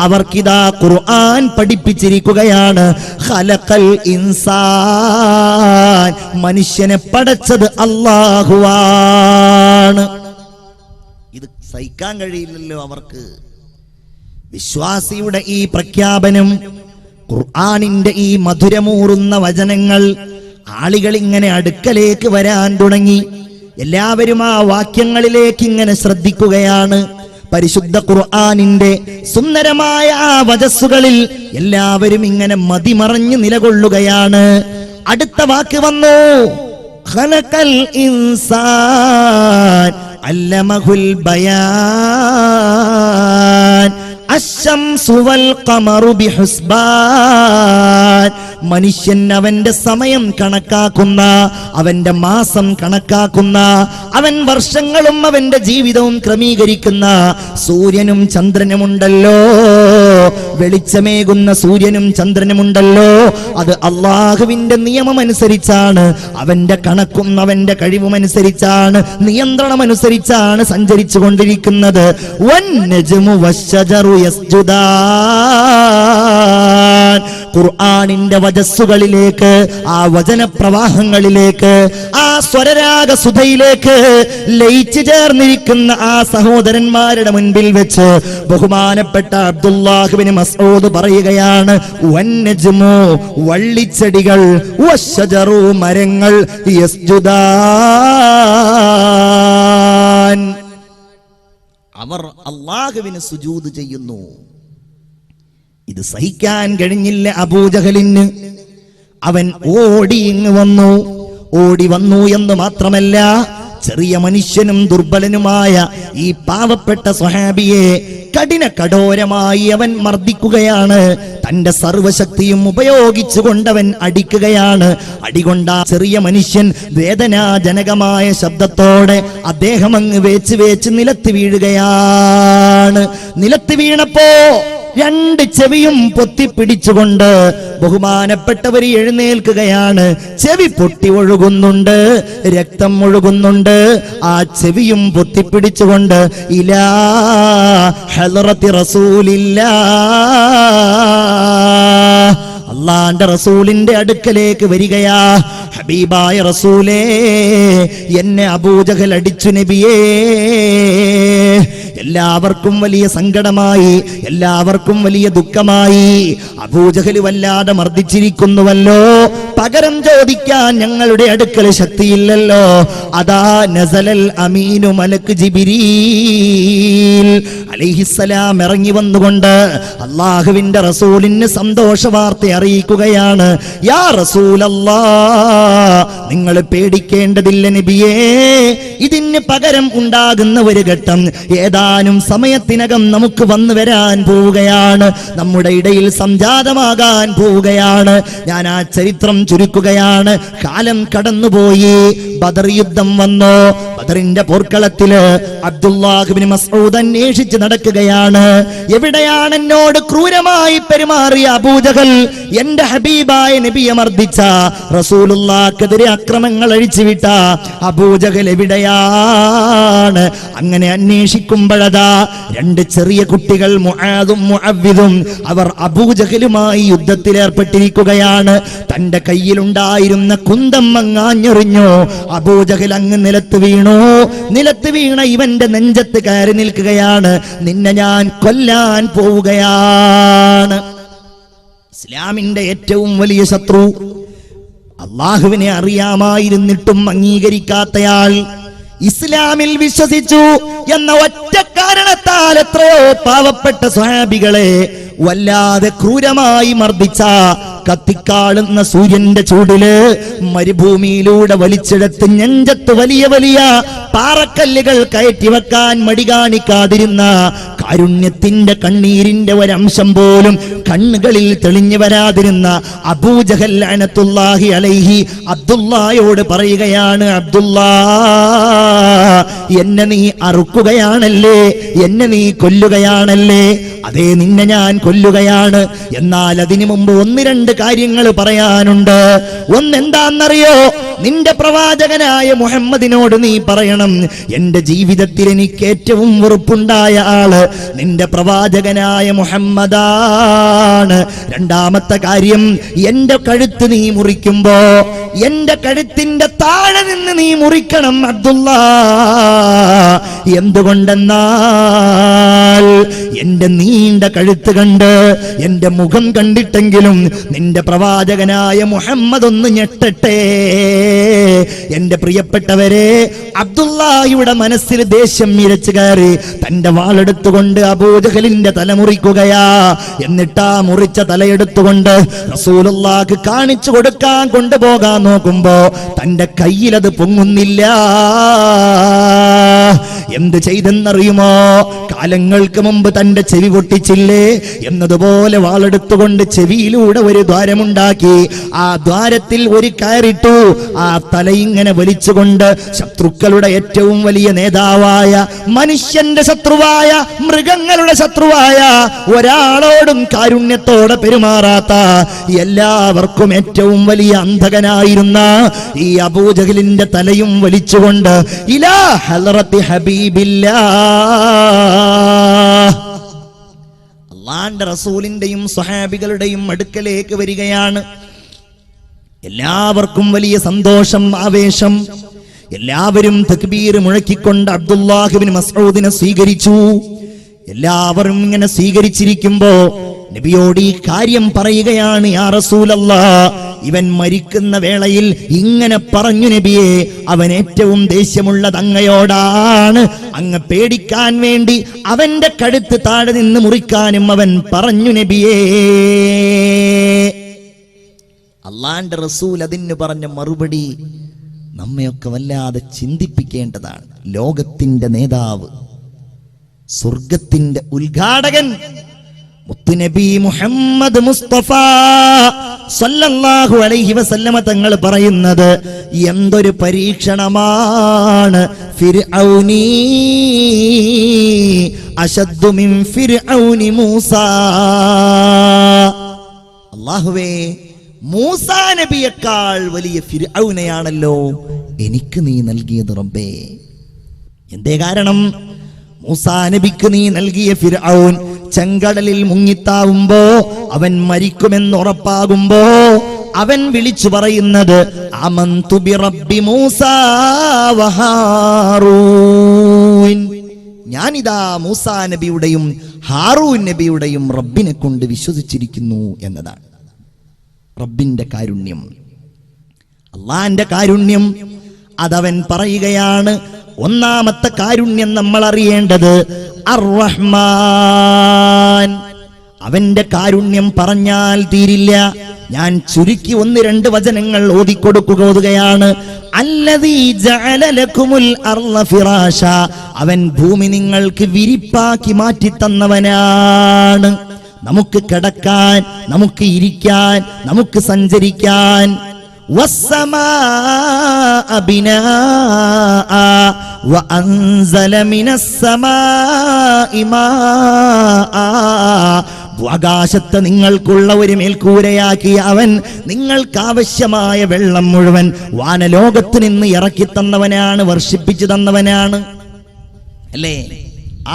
അവർക്കിതാ ഖുർആൻ പഠിപ്പിച്ചിരിക്കുകയാണ്. ഖലഖൽ ഇൻസാൻ, മനുഷ്യനെ പടച്ചത് അല്ലാഹുവാണ്. ഇത് സഹിക്കാൻ കഴിയില്ലല്ലോ അവർക്ക്. വിശ്വാസിയുടെ ഈ പ്രഖ്യാപനം, ഖുർആനിന്റെ ഈ മധുരമൂറുന്ന വചനങ്ങൾ ആളുകൾ ഇങ്ങനെ അടുക്കലേക്ക് വരാൻ തുടങ്ങി. എല്ലാവരും ആ വാക്യങ്ങളിലേക്ക് ഇങ്ങനെ ശ്രദ്ധിക്കുകയാണ്. പരിശുദ്ധ ഖുർആനിന്റെ സുന്ദരമായ ആ വചസ്സുകളിൽ എല്ലാവരും ഇങ്ങനെ മതിമറഞ്ഞ് നിലകൊള്ളുകയാണ്. അടുത്ത വാക്ക് വന്നു, ഖലഖൽ ഇൻസാൻ അല്ലമഹുൽ ബയാൻ അശ്ശംസു വൽ ഖമറു ബിഹുസ്ബാൻ. മനുഷ്യൻ അവന്റെ സമയം കണക്കാക്കുന്ന, അവന്റെ മാസം കണക്കാക്കുന്ന, അവൻ വർഷങ്ങളും അവന്റെ ജീവിതവും ക്രമീകരിക്കുന്ന സൂര്യനും ചന്ദ്രനുമുണ്ടല്ലോ, വെളിച്ചമേകുന്ന സൂര്യനും ചന്ദ്രനുമുണ്ടല്ലോ, അത് അള്ളാഹുവിന്റെ നിയമമനുസരിച്ചാണ്, അവന്റെ കണക്കും അവന്റെ കഴിവുമനുസരിച്ചാണ്, നിയന്ത്രണമനുസരിച്ചാണ് സഞ്ചരിച്ചു കൊണ്ടിരിക്കുന്നത്. വന്നജ്മു വശ്ശജറു യസ്ജുദാൻ. ഖുർആനിന്റെ വചസ്സുകളിലേക്ക്, ആ വചനപ്രവാഹങ്ങളിലേക്ക്, ആ സ്വരരാഗസുധയിലേക്ക് ലയിച്ചു ചേർന്നിരിക്കുന്ന ആ സഹോദരന്മാരുടെ മുൻപിൽ വെച്ച് ബഹുമാനപ്പെട്ട അബ്ദുല്ലാഹ് ഇബ്നു മസ്ഊദ് പറയുകയാണ്, വന്നജ്മു വള്ളിച്ചെടികൾ, വശ്ശജറു മരങ്ങൾ, യസ്ജുദാൻ അവർ അല്ലാഹുവിന് സുജൂദ് ചെയ്യുന്നു. ഇത് സഹിക്കാൻ കഴിഞ്ഞില്ല അബൂജഹലിന്. അവൻ ഓടി വന്നു എന്ന് മാത്രമല്ല, ചെറിയ മനുഷ്യനും ദുർബലനുമായ ഈ പാവപ്പെട്ട സ്വഹാബിയെ കഠോരമായി അവൻ മർദ്ദിക്കുകയാണ്. തന്റെ സർവശക്തിയും ഉപയോഗിച്ചുകൊണ്ടവൻ അടിക്കുകയാണ്. അടികൊണ്ട ചെറിയ മനുഷ്യൻ വേദനാജനകമായ ശബ്ദത്തോടെ അദ്ദേഹം അങ്ങ് വേച്ച് നിലത്ത് വീഴുകയാണ്. നിലത്ത് വീണപ്പോ രണ്ട് ചെവിയും പൊത്തിപ്പിടിച്ചുകൊണ്ട് ബഹുമാനപ്പെട്ടവർ എഴുന്നേൽക്കുകയാണ്. ചെവി പൊട്ടി ഒഴുകുന്നുണ്ട്, രക്തം ഒഴുകുന്നുണ്ട്. ആ ചെവിയും പൊത്തിപ്പിടിച്ചുകൊണ്ട് ഇലാ ഹളറത്തി റസൂലില്ലാഹ്, അള്ളാന്റെ റസൂലിന്റെ അടുക്കലേക്ക് വരികയാ. ഹബീബായ റസൂലേ, എന്നെ അബൂജഹൽ അടിച്ചു നബിയേ. എല്ലാവർക്കും വലിയ സങ്കടമായി, എല്ലാവർക്കും വലിയ ദുഃഖമായി. അബൂജഹൽ വല്ലാതെ മർദ്ദിച്ചിരിക്കുന്നുവല്ലോ, പകരം ചോദിക്കാൻ ഞങ്ങളുടെ അടുക്കൽ ശക്തിയില്ലല്ലോ. അതാ നസലൽ അമീനു മലക്ക് ജിബ്രീൽ അലൈഹിസ്സലാം ഇറങ്ങി വന്നുകൊണ്ട് അള്ളാഹുവിന്റെ റസൂലിന് സന്തോഷ വാർത്ത അറിയിക്കുകയാണ്. യാ റസൂലല്ലാഹ്, നിങ്ങൾ പേടിക്കേണ്ടതില്ല നബിയേ. ഇതിന് പകരം ഉണ്ടാകുന്ന ഒരു ഘട്ടം ഏതാനും സമയത്തിനകം നമുക്ക് വന്നു വരാൻ പോവുകയാണ്, നമ്മുടെ ഇടയിൽ സംജാതമാകാൻ പോവുകയാണ്. ഞാൻ ആ ചരിത്രം ചുരുക്കുകയാണ്. കാലം കടന്നുപോയി, ബദർ യുദ്ധം വന്നു. ബദറിന്റെ പോർക്കളത്തില് അബ്ദുല്ലാഹ് ഇബ്നു മസ്ഊദ് അന്വേഷിച്ച് നടക്കുകയാണ്. എവിടെയാണ് എന്നോട് ക്രൂരമായി പെരുമാറിയ അബൂജഹൽ, എന്റെ ഹബീബായ നബിയെ മർദ്ദിച്ച, റസൂലുള്ളാഹിക്കെതിരെ അക്രമങ്ങൾ അഴിച്ചുവിട്ട അബൂജഹൽ എവിടെയാണ്? അങ്ങനെ അന്വേഷിക്കുമ്പോഴതാ രണ്ട് ചെറിയ കുട്ടികൾ മുആദും മുഅവ്വിദും അവർ അബൂജഹലുമായി യുദ്ധത്തിലേർപ്പെട്ടിരിക്കുകയാണ്. തന്റെ കയ്യിലുണ്ടായിരുന്ന കുന്തം അങ്ങാഞ്ഞെറിഞ്ഞു. അബൂജഹൽ അങ്ങ് നിലത്ത് വീണു. നിലത്ത് വീണ ഇവന്റെ നെഞ്ചത്ത് കയറി നിൽക്കുകയാണ്. നിന്നെ ഞാൻ കൊല്ലാൻ പോവുകയാണ്. ഇസ്ലാമിന്റെ ഏറ്റവും വലിയ ശത്രു, അള്ളാഹുവിനെ അറിയാമായിരുന്നിട്ടും അംഗീകരിക്കാത്തയാൾ, ഇസ്ലാമിൽ വിശ്വസിച്ചു എന്ന ഒറ്റ കാരണത്താൽ എത്രയോ പാവപ്പെട്ട സ്വഹാബികളെ വല്ലാതെ ക്രൂരമായി മർദ്ദിച്ച, കത്തിക്കാളുന്ന സൂര്യന്റെ ചൂടില് മരുഭൂമിയിലൂടെ വലിച്ചെടുത്ത് നെഞ്ചത്ത് വലിയ വലിയ പാറക്കല്ലുകൾ കയറ്റി വെക്കാൻ മടി കാണിക്കാതിരുന്ന, കാരുണ്യത്തിന്റെ കണ്ണീരിന്റെ ഒരംശം പോലും കണ്ണുകളിൽ തെളിഞ്ഞു വരാതിരുന്ന അബൂജഹൽ ലഅനത്തുല്ലാഹി അലൈഹി അബ്ദുല്ലായോട് പറയുകയാണ്, അബ്ദുല്ലാ, എന്നെ നീ അറുക്കുകയാണല്ലേ, എന്നെ നീ കൊല്ലുകയാണല്ലേ? അതേ, നിന്നെ ഞാൻ കൊല്ലുകയാണ്. എന്നാൽ അതിനു മുമ്പ് ഒന്ന് രണ്ട് കാര്യങ്ങൾ പറയാനുണ്ട്. ഒന്നെന്താന്നറിയോ? നിന്റെ പ്രവാചകനായ മുഹമ്മദിനോട് നീ പറയണം, എന്റെ ജീവിതത്തിൽ എനിക്ക് ഏറ്റവും വെറുപ്പുണ്ടായ ആള് നിന്റെ പ്രവാചകനായ മുഹമ്മദാണ്. രണ്ടാമത്തെ കാര്യം, എന്റെ കഴുത്ത് നീ മുറിക്കുമ്പോ എന്റെ കഴുത്തിന്റെ താഴെ നിന്ന് നീ മുറിക്കണം അബ്ദുല്ലാ. എന്തുകൊണ്ടെന്നാൽ എന്റെ നീണ്ട കഴുത്ത് കണ്ട് എന്റെ മുഖം കണ്ടിട്ടെങ്കിലും നിന്റെ പ്രവാചകനായ മുഹമ്മദ് ഒന്ന് ഞെട്ടട്ടെ. എന്റെ പ്രിയപ്പെട്ടവരെ, അബ്ദുല്ലാഹിയുടെ മനസ്സിൽ ദേഷ്യം ഇരച്ചു കയറി തന്റെ വാളെടുത്തുകൊണ്ട് അബൂജഹലിന്റെ തല മുറിക്കുകയാ. എന്നിട്ടാ മുറിച്ച തലയെടുത്തുകൊണ്ട് റസൂലുള്ളാഹിക്ക് കാണിച്ചു കൊടുക്കാൻ കൊണ്ടുപോകാൻ നോക്കുമ്പോ തന്റെ കയ്യിലത് പൊങ്ങുന്നില്ല. എന്ത് ചെയ്തെന്നറിയുമോ? കാലങ്ങൾക്ക് മുമ്പ് തന്റെ ചെവി പൊട്ടിച്ചില്ലേ എന്നതുപോലെ വാളെടുത്തുകൊണ്ട് ചെവിയിലൂടെ ഒരു ദ്വാരമുണ്ടാക്കി. ആ ദ്വാരത്തിൽ ഒരു കയറിട്ടു. ആ തലയിങ്ങനെ വലിച്ചുകൊണ്ട് ശത്രുക്കളുടെ ഏറ്റവും വലിയ നേതാവായ, മനുഷ്യന്റെ ശത്രുവായ, മൃഗങ്ങളുടെ ശത്രുവായ, ഒരാളോടും കാരുണ്യത്തോടെ പെരുമാറാത്ത, എല്ലാവർക്കും ഏറ്റവും വലിയ അന്ധകനായിരുന്ന ഈ അബൂജഹലിന്റെ തലയും വലിച്ചുകൊണ്ട് ഇലാ ഹളറത്തി ഹബീബില്ലാഹ്, അല്ലാഹുവിന്റെ റസൂലിന്റെയും സ്വഹാബികളുടെയും അടുക്കലേക്ക് വരികയാണ്. എല്ലാവർക്കും വലിയ സന്തോഷം, ആവേശം. എല്ലാവരും തക്ബീർ മുഴക്കിക്കൊണ്ട് അബ്ദുല്ലാഹ് ഇബ്നു മസ്ഊദിനെ സ്വീകരിച്ചു. എല്ലാവരും ഇങ്ങനെ സ്വീകരിച്ചിരിക്കുമ്പോ നബിയോട് ഈ കാര്യം പറയുകയാണ്. യാ റസൂലല്ലാഹ്, ഇവൻ മരിക്കുന്ന വേളയിൽ ഇങ്ങനെ പറഞ്ഞു നബിയെ, അവൻ ഏറ്റവും ദേഷ്യമുള്ളത് അങ്ങയോടാണ്. അങ്ങ് പേടിക്കാൻ വേണ്ടി അവന്റെ കഴുത്ത് താഴെ നിന്ന് മുറിക്കാനും അവൻ പറഞ്ഞു നബിയേ. അല്ലാഹുവിന്റെ റസൂൽ അതിന് പറഞ്ഞ മറുപടി നമ്മയൊക്കെ വല്ലാതെ ചിന്തിപ്പിക്കേണ്ടതാണ്. ലോകത്തിന്റെ നേതാവ്, സ്വർഗത്തിന്റെ ഉദ്ഘാടകൻ മുത്തുനബി മുഹമ്മദ് മുസ്തഫ സല്ലല്ലാഹു അലൈഹി വസല്ലമ തങ്ങൾ പറയുന്നത് എന്തൊരു പരീക്ഷണമാണ്. ഫിർഔനി അശദ്ദു മിൻ ഫിർഔനി മൂസ. അല്ലാഹുവേ, മൂസാ നബിയേക്കാൾ വലിയ ഫിർഔനെയാണല്ലോ എനിക്ക് നീ നൽകിയത് റബ്ബേ. എന്തേ കാരണം? മൂസാ നബിക്ക് നീ നൽകിയ ഫിർഔൻ ചെങ്കടലിൽ മുങ്ങിത്താവുമ്പോ, അവൻ മരിക്കുമെന്ന് ഉറപ്പാകുമ്പോ അവൻ വിളിച്ചു പറയുന്നത് ആമന്തു ബിറബ്ബി മൂസാ വഹാറൂൻ. ഞാനിതാ മൂസാ നബിയുടെയും ഹാറൂൻ നബിയുടെയും റബ്ബിനെ കൊണ്ട് വിശ്വസിച്ചിരിക്കുന്നു എന്നതാണ്. റബ്ബിന്റെ കാരുണ്യം, അല്ലാഹുവിന്റെ കാരുണ്യം, അതവൻ പറയുകയാണ്. ഒന്നാമത്തെ കാരുണ്യം നമ്മൾ അറിയേണ്ടത് അർ-റഹ്മാൻ. അവന്റെ കാരുണ്യം പറഞ്ഞാൽ തീരില്ല. ഞാൻ ചുരുക്കി 1-2 വചനങ്ങൾ ഓതിക്കുകയാണ്. അല്ലദീ ജഅല ലക്കുമുൽ അർള ഫിറാശ. അവൻ ഭൂമി നിങ്ങൾക്ക് വിരിപ്പാക്കി മാറ്റി തന്നവനാണ്. നമുക്ക് കിടക്കാൻ, നമുക്ക് ഇരിക്കാൻ, നമുക്ക് സഞ്ചരിക്കാൻ. വസ്സമാഅ ബിനാഅ വഅൻസല മിനസ്സമാഇ മാഅ. ആകാശത്ത് നിങ്ങൾക്കുള്ള ഒരു മേൽക്കൂരയാക്കി അവൻ നിങ്ങൾക്ക് ആവശ്യമായ വെള്ളം മുഴുവൻ വാനലോകത്ത് നിന്ന് ഇറക്കി തന്നവനാണ്, വർഷിപ്പിച്ചു തന്നവനാണ്. അല്ലേ?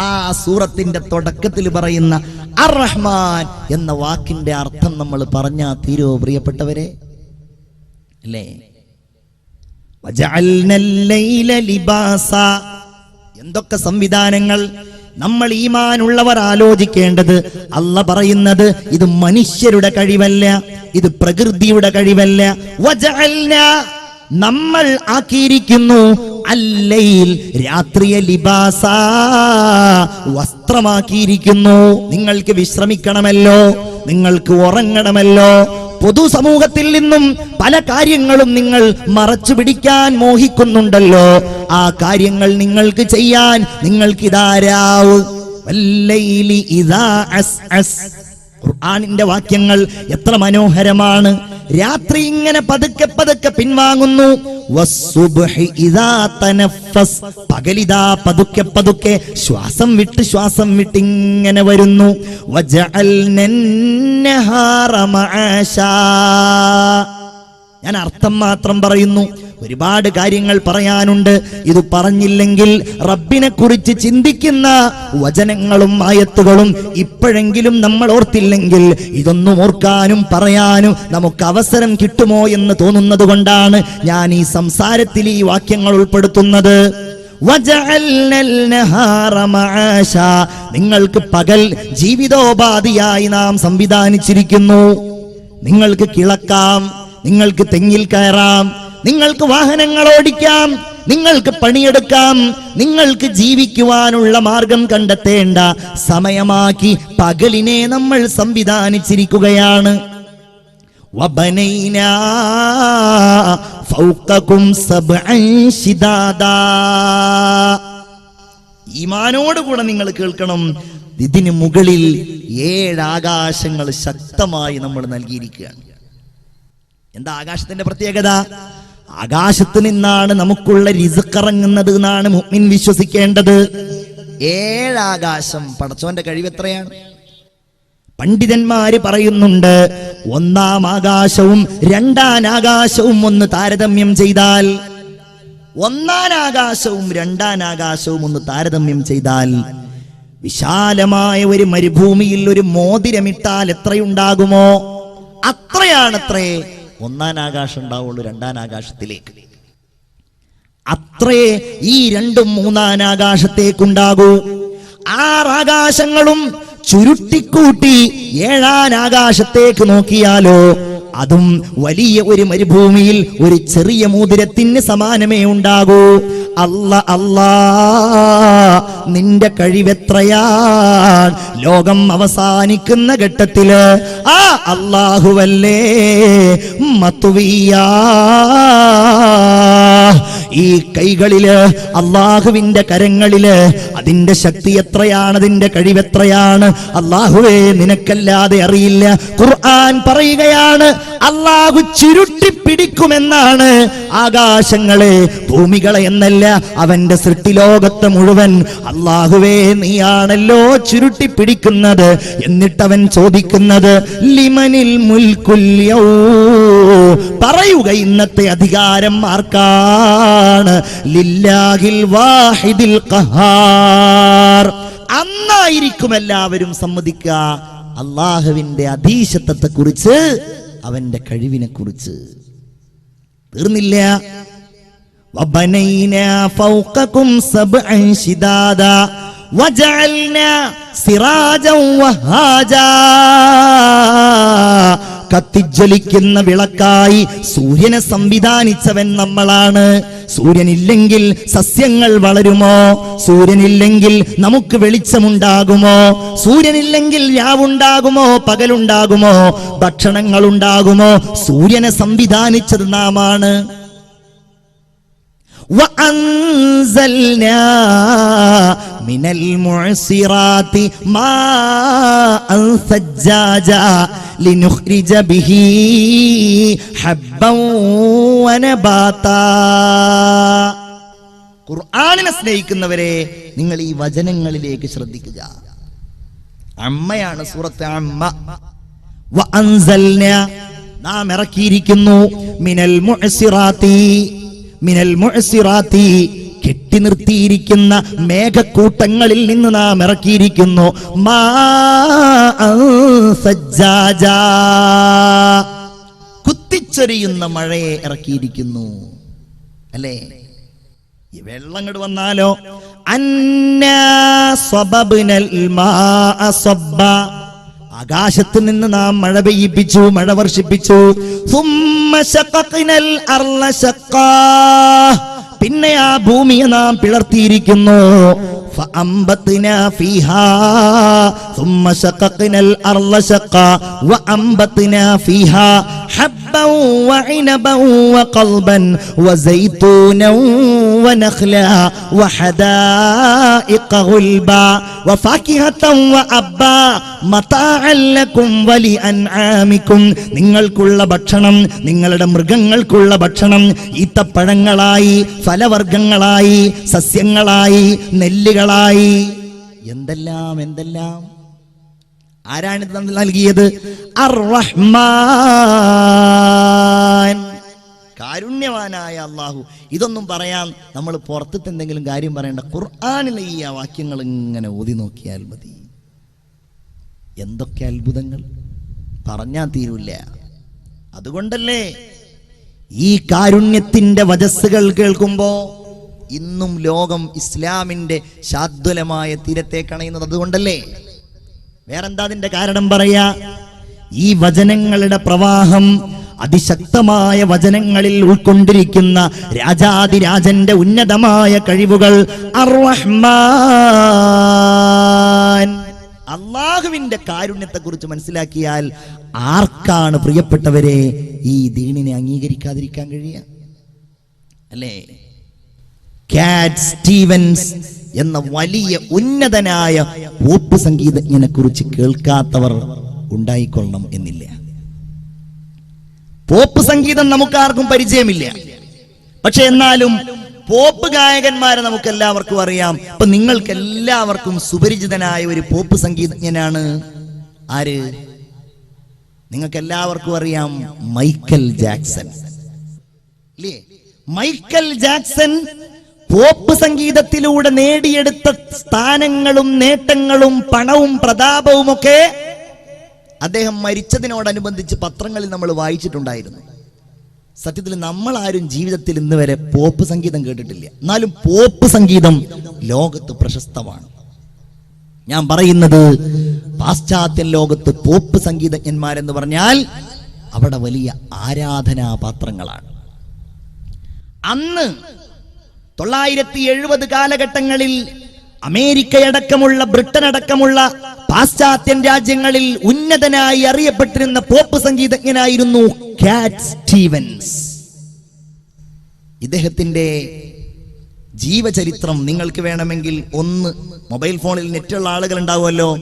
ആ സൂറത്തിന്റെ തുടക്കത്തിൽ പറയുന്ന അർ-റഹ്മാൻ എന്ന വാക്കിന്റെ അർത്ഥം നമ്മൾ പറഞ്ഞാ തീരോ പ്രിയപ്പെട്ടവരെ? അല്ലേ? വജഅൽനൽ ലൈല ലിബാസ. എന്തൊക്കെ സംവിധാനങ്ങൾ! നമ്മൾ ഈമാനുള്ളവർ ആലോചിക്കേണ്ടത്, അല്ലാഹ് പറയുന്നത് ഇത് മനുഷ്യരുടെ കഴിവല്ല, ഇത് പ്രകൃതിയുടെ കഴിവല്ല. വജഅൽന, നമ്മൾ ആക്കിയിരിക്കുന്നു, അല്ലൈൽ, രാത്രിയെ, ലിബാസ, വസ്ത്രമാക്കിയിരിക്കുന്നു. നിങ്ങൾക്ക് വിശ്രമിക്കണമല്ലോ, നിങ്ങൾക്ക് ഉറങ്ങണമല്ലോ. പൊതുസമൂഹത്തിൽ നിന്നും പല കാര്യങ്ങളും നിങ്ങൾ മറച്ചു പിടിക്കാൻ മോഹിക്കുന്നുണ്ടല്ലോ. ആ കാര്യങ്ങൾ നിങ്ങൾക്ക് ചെയ്യാൻ നിങ്ങൾക്കിതാരാവ്. വല്ലൈലി ഇദാ അസ്അസ്. ഖുർആനിന്റെ വാക്യങ്ങൾ എത്ര മനോഹരമാണ്. രാത്രി ഇങ്ങനെ പതുക്കെ പതുക്കെ പിൻവാങ്ങുന്നു. വസ്സുബ്ഹി ഇദാ തനഫസ്. പകലിതാ പതുക്കെ പതുക്കെ ശ്വാസം വിട്ട് ഇങ്ങനെ വരുന്നു. വജഅൽനൻ നഹാറ മആശാ. ഞാൻ അർത്ഥം മാത്രം പറയുന്നു, ഒരുപാട് കാര്യങ്ങൾ പറയാനുണ്ട്. ഇത് പറഞ്ഞില്ലെങ്കിൽ റബ്ബിനെ കുറിച്ച് ചിന്തിക്കുന്ന വചനങ്ങളും ആയത്തുകളും ഇപ്പോഴെങ്കിലും നമ്മൾ ഓർത്തില്ലെങ്കിൽ ഇതൊന്നും ഓർക്കാനും പറയാനും നമുക്ക് അവസരം കിട്ടുമോ എന്ന് തോന്നുന്നത് കൊണ്ടാണ് ഞാൻ ഈ സംസാരത്തിൽ ഈ വാക്യങ്ങൾ ഉൾപ്പെടുത്തുന്നത്. വജഅൽനൽ നഹാറ മആശ, നിങ്ങൾക്ക് പകൽ ജീവിതോപാധിയായി നാം സംവിധാനിച്ചിരിക്കുന്നു. നിങ്ങൾക്ക് കിളക്കാം, നിങ്ങൾക്ക് തെങ്ങിൽ കയറാം, നിങ്ങൾക്ക് വാഹനങ്ങൾ ഓടിക്കാം, നിങ്ങൾക്ക് പണിയെടുക്കാം, നിങ്ങൾക്ക് ജീവിക്കുവാനുള്ള മാർഗം കണ്ടെത്തേണ്ട സമയമാക്കി പകലിനെ നമ്മൾ സംവിധാനിച്ചിരിക്കുകയാണ്. വബനൈനാ ഫൗഖകും സബ്അൻ ശിദാദാ. ഈമാനോടുകൂടെ നിങ്ങൾ കേൾക്കണം, ഇതിന് മുകളിൽ 7 ആകാശങ്ങൾ ശക്തമായി നമ്മൾ നൽകിയിരിക്കുകയാണ്. എന്താ ആകാശത്തിന്റെ പ്രത്യേകത? ആകാശത്ത് നിന്നാണ് നമുക്കുള്ള റിസ്ക് ഇറങ്ങുന്നത് എന്നാണ് മുഅ്മിൻ വിശ്വസിക്കേണ്ടത്. 7 ആകാശം. പടച്ചോന്റെ കഴിവ് എത്രയാണ്? പണ്ഡിതന്മാര് പറയുന്നുണ്ട്, 1-ാം ആകാശവും 2-ാം ആകാശവും ഒന്ന് താരതമ്യം ചെയ്താൽ, 1-ാം ആകാശവും 2-ാം ആകാശവും ഒന്ന് താരതമ്യം ചെയ്താൽ, വിശാലമായ ഒരു മരുഭൂമിയിൽ ഒരു മോതിരമിട്ടാൽ എത്രയുണ്ടാകുമോ അത്രയാണത്രേ 1-ാം ആകാശം ഉണ്ടാവുള്ളൂ 2-ാം ആകാശത്തിലേക്ക്. അത്രേ ഈ 2ഉം 3-ാം ആകാശത്തേക്കുണ്ടാകൂ. 6 ആകാശങ്ങളും ചുരുട്ടിക്കൂട്ടി 7-ാം ആകാശത്തേക്ക് നോക്കിയാലോ അതും വലിയ ഒരു മരുഭൂമിയിൽ ഒരു ചെറിയ മോതിരത്തിന് സമാനമേ ഉണ്ടാകൂ. അല്ലാ അല്ലാ, നിന്റെ കഴിവെത്രയാണ്! ലോകം അവസാനിക്കുന്ന ഘട്ടത്തില് ആ അല്ലാഹുവല്ലേ മത്വിയാ. ഈ കൈകളില്, അല്ലാഹുവിന്റെ കരങ്ങളില് അതിന്റെ ശക്തി എത്രയാണ്, അതിന്റെ കഴിവെത്രയാണ് അല്ലാഹുവേ നിനക്കല്ലാതെ അറിയില്ല. ഖുർആൻ പറയുകയാണ്, അല്ലാഹു ചുരുട്ടിപ്പിടിക്കുമെന്നാണ് ആകാശങ്ങളെ, ഭൂമികളെ എന്നല്ല, അവന്റെ സൃഷ്ടിലോകത്തെ മുഴുവൻ അല്ലാഹുവേ നീയാണല്ലോ ചുരുട്ടിപ്പിടിക്കുന്നത്. എന്നിട്ടവൻ ചോദിക്കുന്നത് ലിമനിൽ മുൽക്കുൽ യൗം, പറയുക ഇന്നത്തെ അധികാരം ആർക്കാണ്? ലില്ലാഹിൽ വാഹിദിൽ ഖഹാർ. അന്നായിരിക്കും എല്ലാവരും സമ്മതിക്കുക അല്ലാഹുവിന്റെ അധീശത്വത്തെ കുറിച്ച്, അവന്റെ കഴിവിനെ കുറിച്ച്. തീർന്നില്ല. വബനൈനാ ഫൗഖകും സബ്അൻ ശിദാദാ വജഅൽനാ സിറാജൻ വഹാജാ. കത്തിജ്വലിക്കുന്ന വിളക്കായി സൂര്യനെ സംവിധാനിച്ചവൻ നമ്മളാണ്. സൂര്യനില്ലെങ്കിൽ സസ്യങ്ങൾ വളരുമോ? സൂര്യനില്ലെങ്കിൽ നമുക്ക് വെളിച്ചമുണ്ടാകുമോ? സൂര്യനില്ലെങ്കിൽ രാവുണ്ടാകുമോ? പകലുണ്ടാകുമോ? ഭക്ഷണങ്ങൾ ഉണ്ടാകുമോ? സൂര്യനെ സംവിധാനിച്ചത് നാമാണ്. وأنزلنا من المعصرات ماء ثجاجا لنخرج به حبا ونباتا. ഖുർആനിനെ സ്നേഹിക്കുന്നവരെ, നിങ്ങൾ ഈ വചനങ്ങളിലേക്ക് ശ്രദ്ധിക്കുക. അമ്മയാണ് സൂറത്ത് അമ്മ. വഅൻസൽനാ, നാം ഇറക്കിയിരിക്കുന്നു, മിനൽ മുഅ്സിറാത്തി, മിനൽ മുഅ്സിറാത്തി, കെട്ടി നിർത്തിയിരിക്കുന്ന മേഘക്കൂട്ടങ്ങളിൽ നിന്ന് നാം ഇറക്കിയിരിക്കുന്നു. മാഅൻ സജ്ജാജാ, കുത്തിച്ചൊരിയുന്ന മഴയെ ഇറക്കിയിരിക്കുന്നു. അല്ലേ? ഈ വെള്ളം ഇങ്ങോട്ട് വന്നാലോ, അന്നാ സ്വബബ്നൽ മാഅ സ്വബ്ബ, ആകാശത്ത് നിന്ന് നാം മഴ പെയ്യിപ്പിച്ചു, മഴ വർഷിപ്പിച്ചു. സുമ്മ ശഖഖ്നൽ അർള ശഖ്ഖാ, പിന്നെ ആ ഭൂമിയെ നാം പിളർത്തിയിരിക്കുന്നു. ഫഅംബത്നാ ഫീഹാ സുമ്മ ശഖഖ്നൽ അർള ശഖ്ഖാ വഅംബത്നാ ഫീഹാ ഹബ്ബൻ വഇനബൻ വഖൽബൻ വസൈതൂനൻ വനഖ്ലാ വഹദായിഖ ഗുൽബാ വഫാകിഹതൻ വഅബ്ബാ മതാഅൻ ലക്കും വലിഅൻആമിക്കും. നിങ്ങൾക്കുള്ള ഭക്ഷണം, നിങ്ങളുടെ മൃഗങ്ങൾക്കുള്ള ഭക്ഷണം ഈത്തപ്പഴങ്ങളായി, ഫലവർഗ്ഗങ്ങളായി, സസ്യങ്ങളായി, നെല്ലുകളായി, എന്തെല്ലാം എന്തെല്ലാം. ആരാണിത് നൽകിയത്? അർ-റഹ്മാൻ, കാരുണ്യവാനായ അല്ലാഹു. ഇതൊന്നും പറയാൻ നമ്മൾ പുറത്തത്തെ എന്തെങ്കിലും കാര്യം പറയേണ്ട, ഖുർആനിലെ ഈ വാക്യങ്ങൾ ഇങ്ങനെ ഓതി നോക്കിയാൽ മതി. എന്തൊക്കെ അത്ഭുതങ്ങൾ, പറഞ്ഞാൽ തീരൂല്ല. അതുകൊണ്ടല്ലേ ഈ കാരുണ്യത്തിന്റെ വചസ്സുകൾ കേൾക്കുമ്പോ ഇന്നും ലോകം ഇസ്ലാമിന്റെ ശാദ്വലമായ തീരത്തേക്ക് അണയുന്നത് അതുകൊണ്ടല്ലേ? വേറെന്താ അതിന്റെ കാരണം പറയാ? ഈ വചനങ്ങളുടെ പ്രവാഹം അതിശക്തമായ വചനങ്ങളിൽ ഉൾക്കൊണ്ടിരിക്കുന്ന രാജാതിരാജന്റെ ഉന്നതമായ കഴിവുകൾ. അർ-റഹ്മാൻ, അള്ളാഹുവിന്റെ കാരുണ്യത്തെ കുറിച്ച് മനസ്സിലാക്കിയാൽ ആർക്കാണ് പ്രിയപ്പെട്ടവരെ ഈ ദീനിനെ അംഗീകരിക്കാതിരിക്കാൻ കഴിയുക? അല്ലേ? കാറ്റ് സ്റ്റീവൻസ് എന്ന വലിയ ഉന്നതനായ പോപ്പ് സംഗീതജ്ഞനെ കുറിച്ച് കേൾക്കാത്തവർ ഉണ്ടായിക്കൊള്ളണം എന്നില്ല. പോപ്പ് സംഗീതം നമുക്കാർക്കും പരിചയമില്ല. പക്ഷെ എന്നാലും പോപ്പ് ഗായകന്മാരെ നമുക്ക് എല്ലാവർക്കും അറിയാം. ഇപ്പൊ നിങ്ങൾക്ക് എല്ലാവർക്കും സുപരിചിതനായ ഒരു പോപ്പ് സംഗീതജ്ഞനാണ് ആര്? നിങ്ങൾക്ക് എല്ലാവർക്കും അറിയാം, മൈക്കൽ ജാക്സൺ. ഇല്ലേ? മൈക്കൽ ജാക്സൺ പോപ്പ് സംഗീതത്തിലൂടെ നേടിയെടുത്ത സ്ഥാനങ്ങളും നേട്ടങ്ങളും പണവും പ്രതാപവും ഒക്കെ അദ്ദേഹം മരിച്ചതിനോടനുബന്ധിച്ച് പത്രങ്ങളിൽ നമ്മൾ വായിച്ചിട്ടുണ്ടായിരുന്നു. സത്യത്തിൽ നമ്മൾ ആരും ജീവിതത്തിൽ ഇന്ന് വരെ പോപ്പ് സംഗീതം കേട്ടിട്ടില്ല. എന്നാലും പോപ്പ് സംഗീതം ലോകത്ത് പ്രശസ്തമാണ്. ഞാൻ പറയുന്നത് പാശ്ചാത്യ ലോകത്ത് പോപ്പ് സംഗീതജ്ഞന്മാരെന്ന് പറഞ്ഞാൽ അവിടെ വലിയ ആരാധനാപാത്രങ്ങളാണ്. അന്ന് 970 കാലഘട്ടങ്ങളിൽ അമേരിക്കയടക്കമുള്ള ബ്രിട്ടൻ അടക്കമുള്ള പാശ്ചാത്യൻ രാജ്യങ്ങളിൽ ഉന്നതനായി അറിയപ്പെട്ടിരുന്ന പോപ്പ് സംഗീതജ്ഞനായിരുന്നു കാറ്റ് സ്റ്റീവൻസ്. ഇദ്ദേഹത്തിന്റെ ജീവചരിത്രം നിങ്ങൾക്ക് വേണമെങ്കിൽ ഒന്ന് മൊബൈൽ ഫോണിൽ നെറ്റുള്ള ആളുകൾ ഉണ്ടാവുമല്ലോ,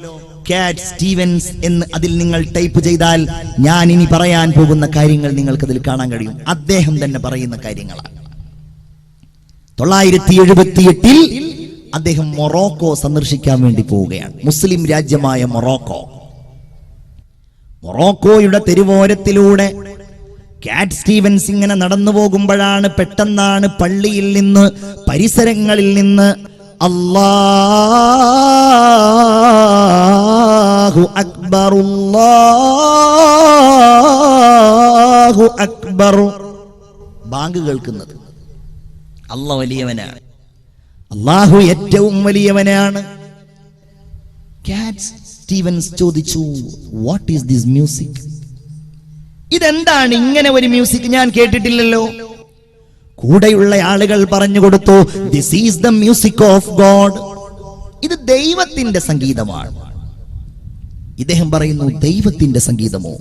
കാറ്റ് സ്റ്റീവൻസ് എന്ന് അതിൽ നിങ്ങൾ ടൈപ്പ് ചെയ്താൽ ഞാൻ ഇനി പറയാൻ പോകുന്ന കാര്യങ്ങൾ നിങ്ങൾക്ക് അതിൽ കാണാൻ കഴിയും. അദ്ദേഹം തന്നെ പറയുന്ന കാര്യങ്ങളാണ്. 978 അദ്ദേഹം മൊറോക്കോ സന്ദർശിക്കാൻ വേണ്ടി പോവുകയാണ്. മുസ്ലിം രാജ്യമായ മൊറോക്കോ. മൊറോക്കോയുടെ തെരുവോരത്തിലൂടെ കാറ്റ് സ്റ്റീവൻസ് ഇങ്ങനെ നടന്നു പോകുമ്പോഴാണ് പെട്ടെന്നാണ് പള്ളിയിൽ നിന്ന്, പരിസരങ്ങളിൽ നിന്ന് അല്ലാഹു അക്ബർ അല്ലാഹു അക്ബർ ബാങ്ക് കേൾക്കുന്നത്. അല്ലാഹു വലിയവനാണ്, അല്ലാഹു ഏറ്റവും വലിയവനാണ്. കാറ്റ് സ്റ്റീവൻസ് ചോദിച്ചു, വാട്ട് ഈസ് ദിസ് മ്യൂസിക്? ഇതെന്താണ് ഇങ്ങനെ ഒരു മ്യൂസിക്? ഞാൻ കേട്ടിട്ടില്ലല്ലോ. കൂടെയുള്ള ആളുകൾ പറഞ്ഞു കൊടുത്തു, this is the music of God. ഇത് ദൈവത്തിന്റെ സംഗീതമാണ്. ഇദ്ദേഹം പറയുന്നു, ദൈവത്തിന്റെ സംഗീതമോ?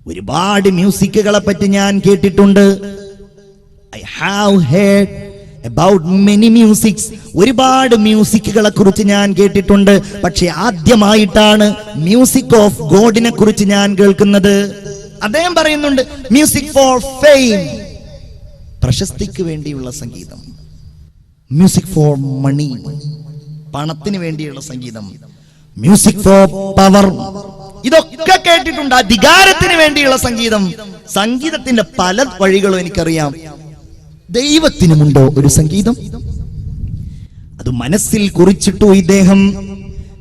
ഒരുപാട് മ്യൂസിക്കുകളെ പറ്റി ഞാൻ കേട്ടിട്ടുണ്ട്. I have heard about many musics. ഒരുപാട് മ്യൂസിക്കുകളെ കുറിച്ച് ഞാൻ കേട്ടിട്ടുണ്ട്. പക്ഷെ ആദ്യമായിട്ടാണ് മ്യൂസിക് ഓഫ് ഗോഡിനെ കുറിച്ച് ഞാൻ കേൾക്കുന്നത്. അദ്ദേഹം പറയുന്നുണ്ട്, മ്യൂസിക് ഫോർ ഫെയിം, പ്രശസ്തിക്ക് വേണ്ടിയുള്ള സംഗീതം. മ്യൂസിക് ഫോർ മണി, പണത്തിന് വേണ്ടിയുള്ള സംഗീതം. മ്യൂസിക് ഫോർ പവർ, ഇതൊക്കെ കേട്ടിട്ടുണ്ട്. അധികാരത്തിന് വേണ്ടിയുള്ള സംഗീതം. സംഗീതത്തിന്റെ പല വഴികളും എനിക്കറിയാം. ദൈവത്തിനുമുണ്ടോ ഒരു സംഗീതം? അത് മനസ്സിൽ കുറിച്ചിട്ടു ഇദ്ദേഹം.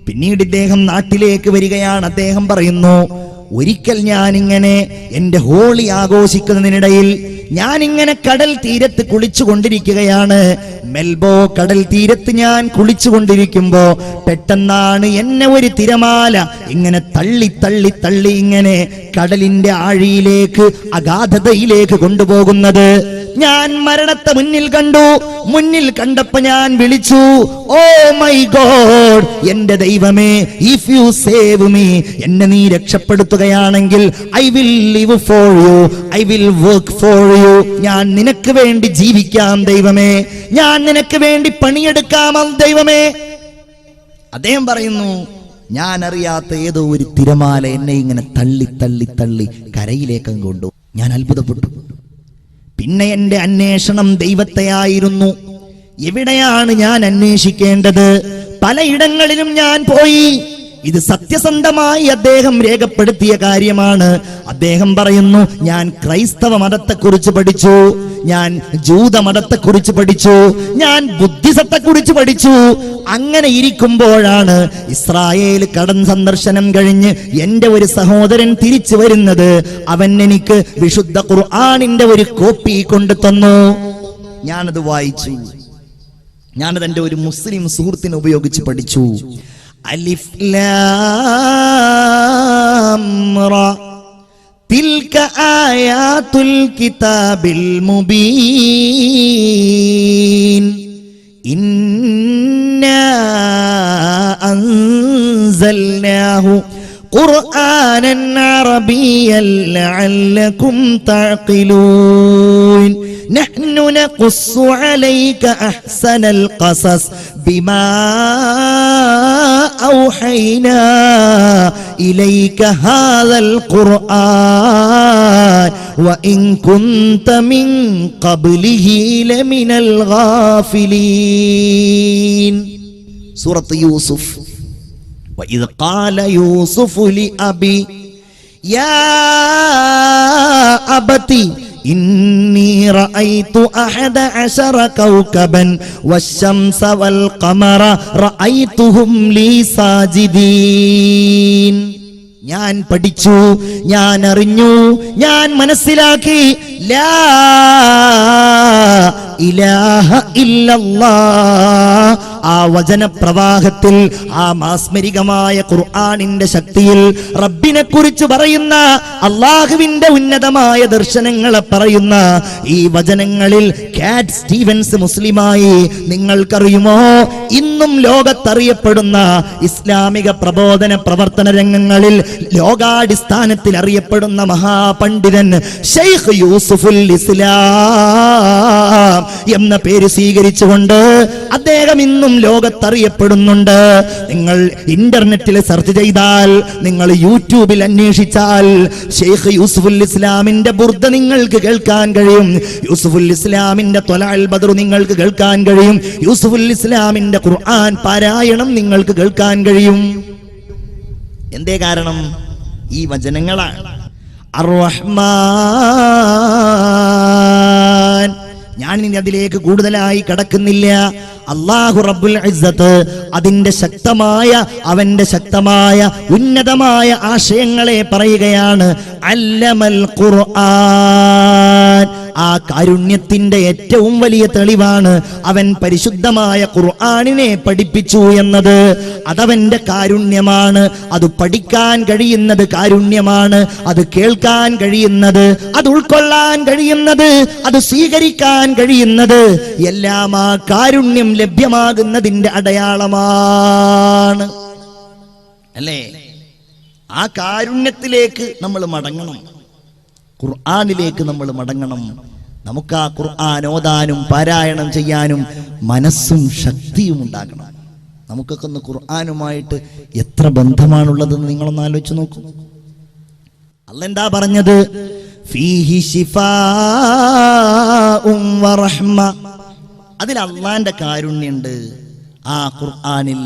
പിന്നീട് ഇദ്ദേഹം നാട്ടിലേക്ക് വരികയാണ്. അദ്ദേഹം പറയുന്നു, ഒരിക്കൽ ഞാനിങ്ങനെ എന്റെ ഹോളി ആഘോഷിക്കുന്നതിനിടയിൽ ഞാനിങ്ങനെ കടൽ തീരത്ത് കുളിച്ചുകൊണ്ടിരിക്കുകയാണ്. മെൽബോ കടൽ തീരത്ത് ഞാൻ കുളിച്ചുകൊണ്ടിരിക്കുമ്പോ പെട്ടെന്നാണ് എന്നെ ഒരു തിരമാല ഇങ്ങനെ തള്ളി തള്ളി തള്ളി ഇങ്ങനെ കടലിന്റെ ആഴിയിലേക്ക്, അഗാധതയിലേക്ക് കൊണ്ടുപോകുന്നത്. ഞാൻ മരണത്തെ മുന്നിൽ കണ്ടു. മുന്നിൽ കണ്ടപ്പോ ഞാൻ വിളിച്ചു, ഓ മൈ ഗോഡ്, എന്റെ ദൈവമേ, ഇഫ് യു സേവ് മീ, എന്നെ നീ രക്ഷപ്പെടുത്തുകയാണെങ്കിൽ I will live for you, I will work for you. ഞാൻ നിനക്ക് വേണ്ടി ജീവിക്കാം ദൈവമേ, ഞാൻ നിനക്ക് വേണ്ടി പണിയെടുക്കാം ദൈവമേ. അദ്ദേഹം പറയുന്നു, ഞാൻ അറിയാത്ത ഏതോ ഒരു തിരമാല എന്നെ ഇങ്ങനെ തള്ളി തള്ളി തള്ളി കരയിലേക്ക് കൊണ്ടു. ഞാൻ അത്ഭുതപ്പെട്ടു. പിന്നെ എന്റെ അന്വേഷണം ദൈവത്തെയായിരുന്നു. എവിടെയാണ് ഞാൻ അന്വേഷിക്കേണ്ടത്? പലയിടങ്ങളിലും ഞാൻ പോയി. ഇത് സത്യസന്ധമായി അദ്ദേഹം രേഖപ്പെടുത്തിയ കാര്യമാണ്. അദ്ദേഹം പറയുന്നു, ഞാൻ ക്രൈസ്തവ മതത്തെക്കുറിച്ച് പഠിച്ചു, ഞാൻ ജൂത മതത്തെക്കുറിച്ച് പഠിച്ചു, ഞാൻ ബുദ്ധിസത്തെക്കുറിച്ച് പഠിച്ചു. അങ്ങനെ ഇരിക്കുമ്പോഴാണ് ഇസ്രായേൽ കടൽ സന്ദർശനം കഴിഞ്ഞ് എന്റെ ഒരു സഹോദരൻ തിരിച്ചു വരുന്നത്. അവൻ എനിക്ക് വിശുദ്ധ ഖുർആനിന്റെ ഒരു കോപ്പി കൊണ്ടു തന്നു. ഞാനത് വായിച്ചു. ഞാനത് എൻ്റെ ഒരു മുസ്ലിം സുഹൃത്തിനെ ഉപയോഗിച്ച് പഠിച്ചു. അലിഫ് ലാം റാ തിൽക ആയാതുൽ കിതാബിൽ മുബീൻ ഇന്നാ അൻസൽനാഹു ഖുർആനൻ അറബിയ്യൻ ലഅല്ലകും തഅഖിലൂൻ നഹ്നു നഖുസ്സു അലൈക അഹ്സനൽ ഖസസ് ബിമാ ഔഹൈനാ ഇലൈക ഹാദൽ ഖുർആൻ വഇൻ കുൻത മിൻ ഖബ്ലിഹി ലമിനൽ ഗാഫിലീൻ. സൂറത്ത് യൂസുഫ്. وإذ قال يوسف لأبي يا أبتي إني رأيت 11 كوكبا والشمس والقمر رأيتهم لي ساجدين. ഞാൻ പഠിച്ചു, ഞാൻ അറിഞ്ഞു, ഞാൻ മനസ്സിലാക്കി ലാ ഇലാഹ ഇല്ലല്ലാഹ്. ആ വചനപ്രവാഹത്തിൽ, ആ മാസ്മരികമായ ഖുർആനിന്റെ ശക്തിയിൽ റബ്ബിനെ കുറിച്ച് പറയുന്ന, അള്ളാഹുവിന്റെ ഉന്നതമായ ദർശനങ്ങളെ പറയുന്ന ഈ വചനങ്ങളിൽ കാറ്റ് സ്റ്റീവൻസ് മുസ്ലിമായി. നിങ്ങൾക്കറിയുമോ, ഇന്നും ലോകത്തറിയപ്പെടുന്ന ഇസ്ലാമിക പ്രബോധന പ്രവർത്തന രംഗങ്ങളിൽ ലോകാടിസ്ഥാനത്തിൽ അറിയപ്പെടുന്ന മഹാപണ്ഡിതൻ ഷെയ്ഖ് യൂസുഫുൽ ഇസ്ലാം എന്ന പേര് സ്വീകരിച്ചുകൊണ്ട് അദ്ദേഹം ഇന്നും ലോകത്തറിയപ്പെടുന്നുണ്ട്. നിങ്ങൾ ഇന്റർനെറ്റിൽ സെർച്ച് ചെയ്താൽ, നിങ്ങൾ യൂട്യൂബിൽ അന്വേഷിച്ചാൽ ഷെയ്ഖ് യൂസുഫുൽ ഇസ്ലാമിന്റെ ബുർദ നിങ്ങൾക്ക് കേൾക്കാൻ കഴിയും. യൂസുഫുൽ ഇസ്ലാമിന്റെ ത്വലഅൽ ബദ്ർ നിങ്ങൾക്ക് കേൾക്കാൻ കഴിയും. യൂസുഫുൽ ഇസ്ലാമിന്റെ ഖുർആൻ പാരായണം നിങ്ങൾക്ക് കേൾക്കാൻ കഴിയും. എന്തേ കാരണം? ഈ വചനങ്ങളാണ്. അർ-റഹ്മാൻ. ഞാൻ ഇനി അതിലേക്ക് കൂടുതലായി കടക്കുന്നില്ല. അല്ലാഹു റബ്ബുൽ ഇസ്സത്ത് അതിന്റെ ശക്തമായ, അവന്റെ ശക്തമായ ഉന്നതമായ ആശയങ്ങളെ പറയുകയാണ്. അല്ലമൽ ഖുർആൻ. ആ കാരുണ്യത്തിന്റെ ഏറ്റവും വലിയ തെളിവാണ് അവൻ പരിശുദ്ധമായ ഖുർആനിനെ പഠിപ്പിച്ചു എന്നത്. അതവന്റെ കാരുണ്യമാണ്. അത് പഠിക്കാൻ കഴിയുന്നത് കാരുണ്യമാണ്. അത് കേൾക്കാൻ കഴിയുന്നത്, അത് ഉൾക്കൊള്ളാൻ കഴിയുന്നത്, അത് സ്വീകരിക്കാൻ കഴിയുന്നത് എല്ലാം ആ കാരുണ്യം ലഭ്യമാകുന്നതിന്റെ അടയാളമാണ്. അല്ലേ? ആ കാരുണ്യത്തിലേക്ക് നമ്മൾ മടങ്ങണം. ഖുർആനിലേക്ക് നമ്മൾ മടങ്ങണം. നമുക്ക് ആ ഖുർആൻ ഓതാനും പാരായണം ചെയ്യാനും മനസ്സും ശക്തിയും ഉണ്ടാകണം. നമുക്കൊക്കെ ഒന്ന് ഖുർആനുമായിട്ട് എത്ര ബന്ധമാണുള്ളതെന്ന് നിങ്ങളൊന്ന് ആലോചിച്ച് നോക്കൂ. അല്ലാഹ് എന്താ പറഞ്ഞത്? ഫീഹി ശിഫാഉം വറഹ്മ. അതിൽ അള്ളാന്റെ കാരുണ്യമുണ്ട്. ആ ഖുർആനിൽ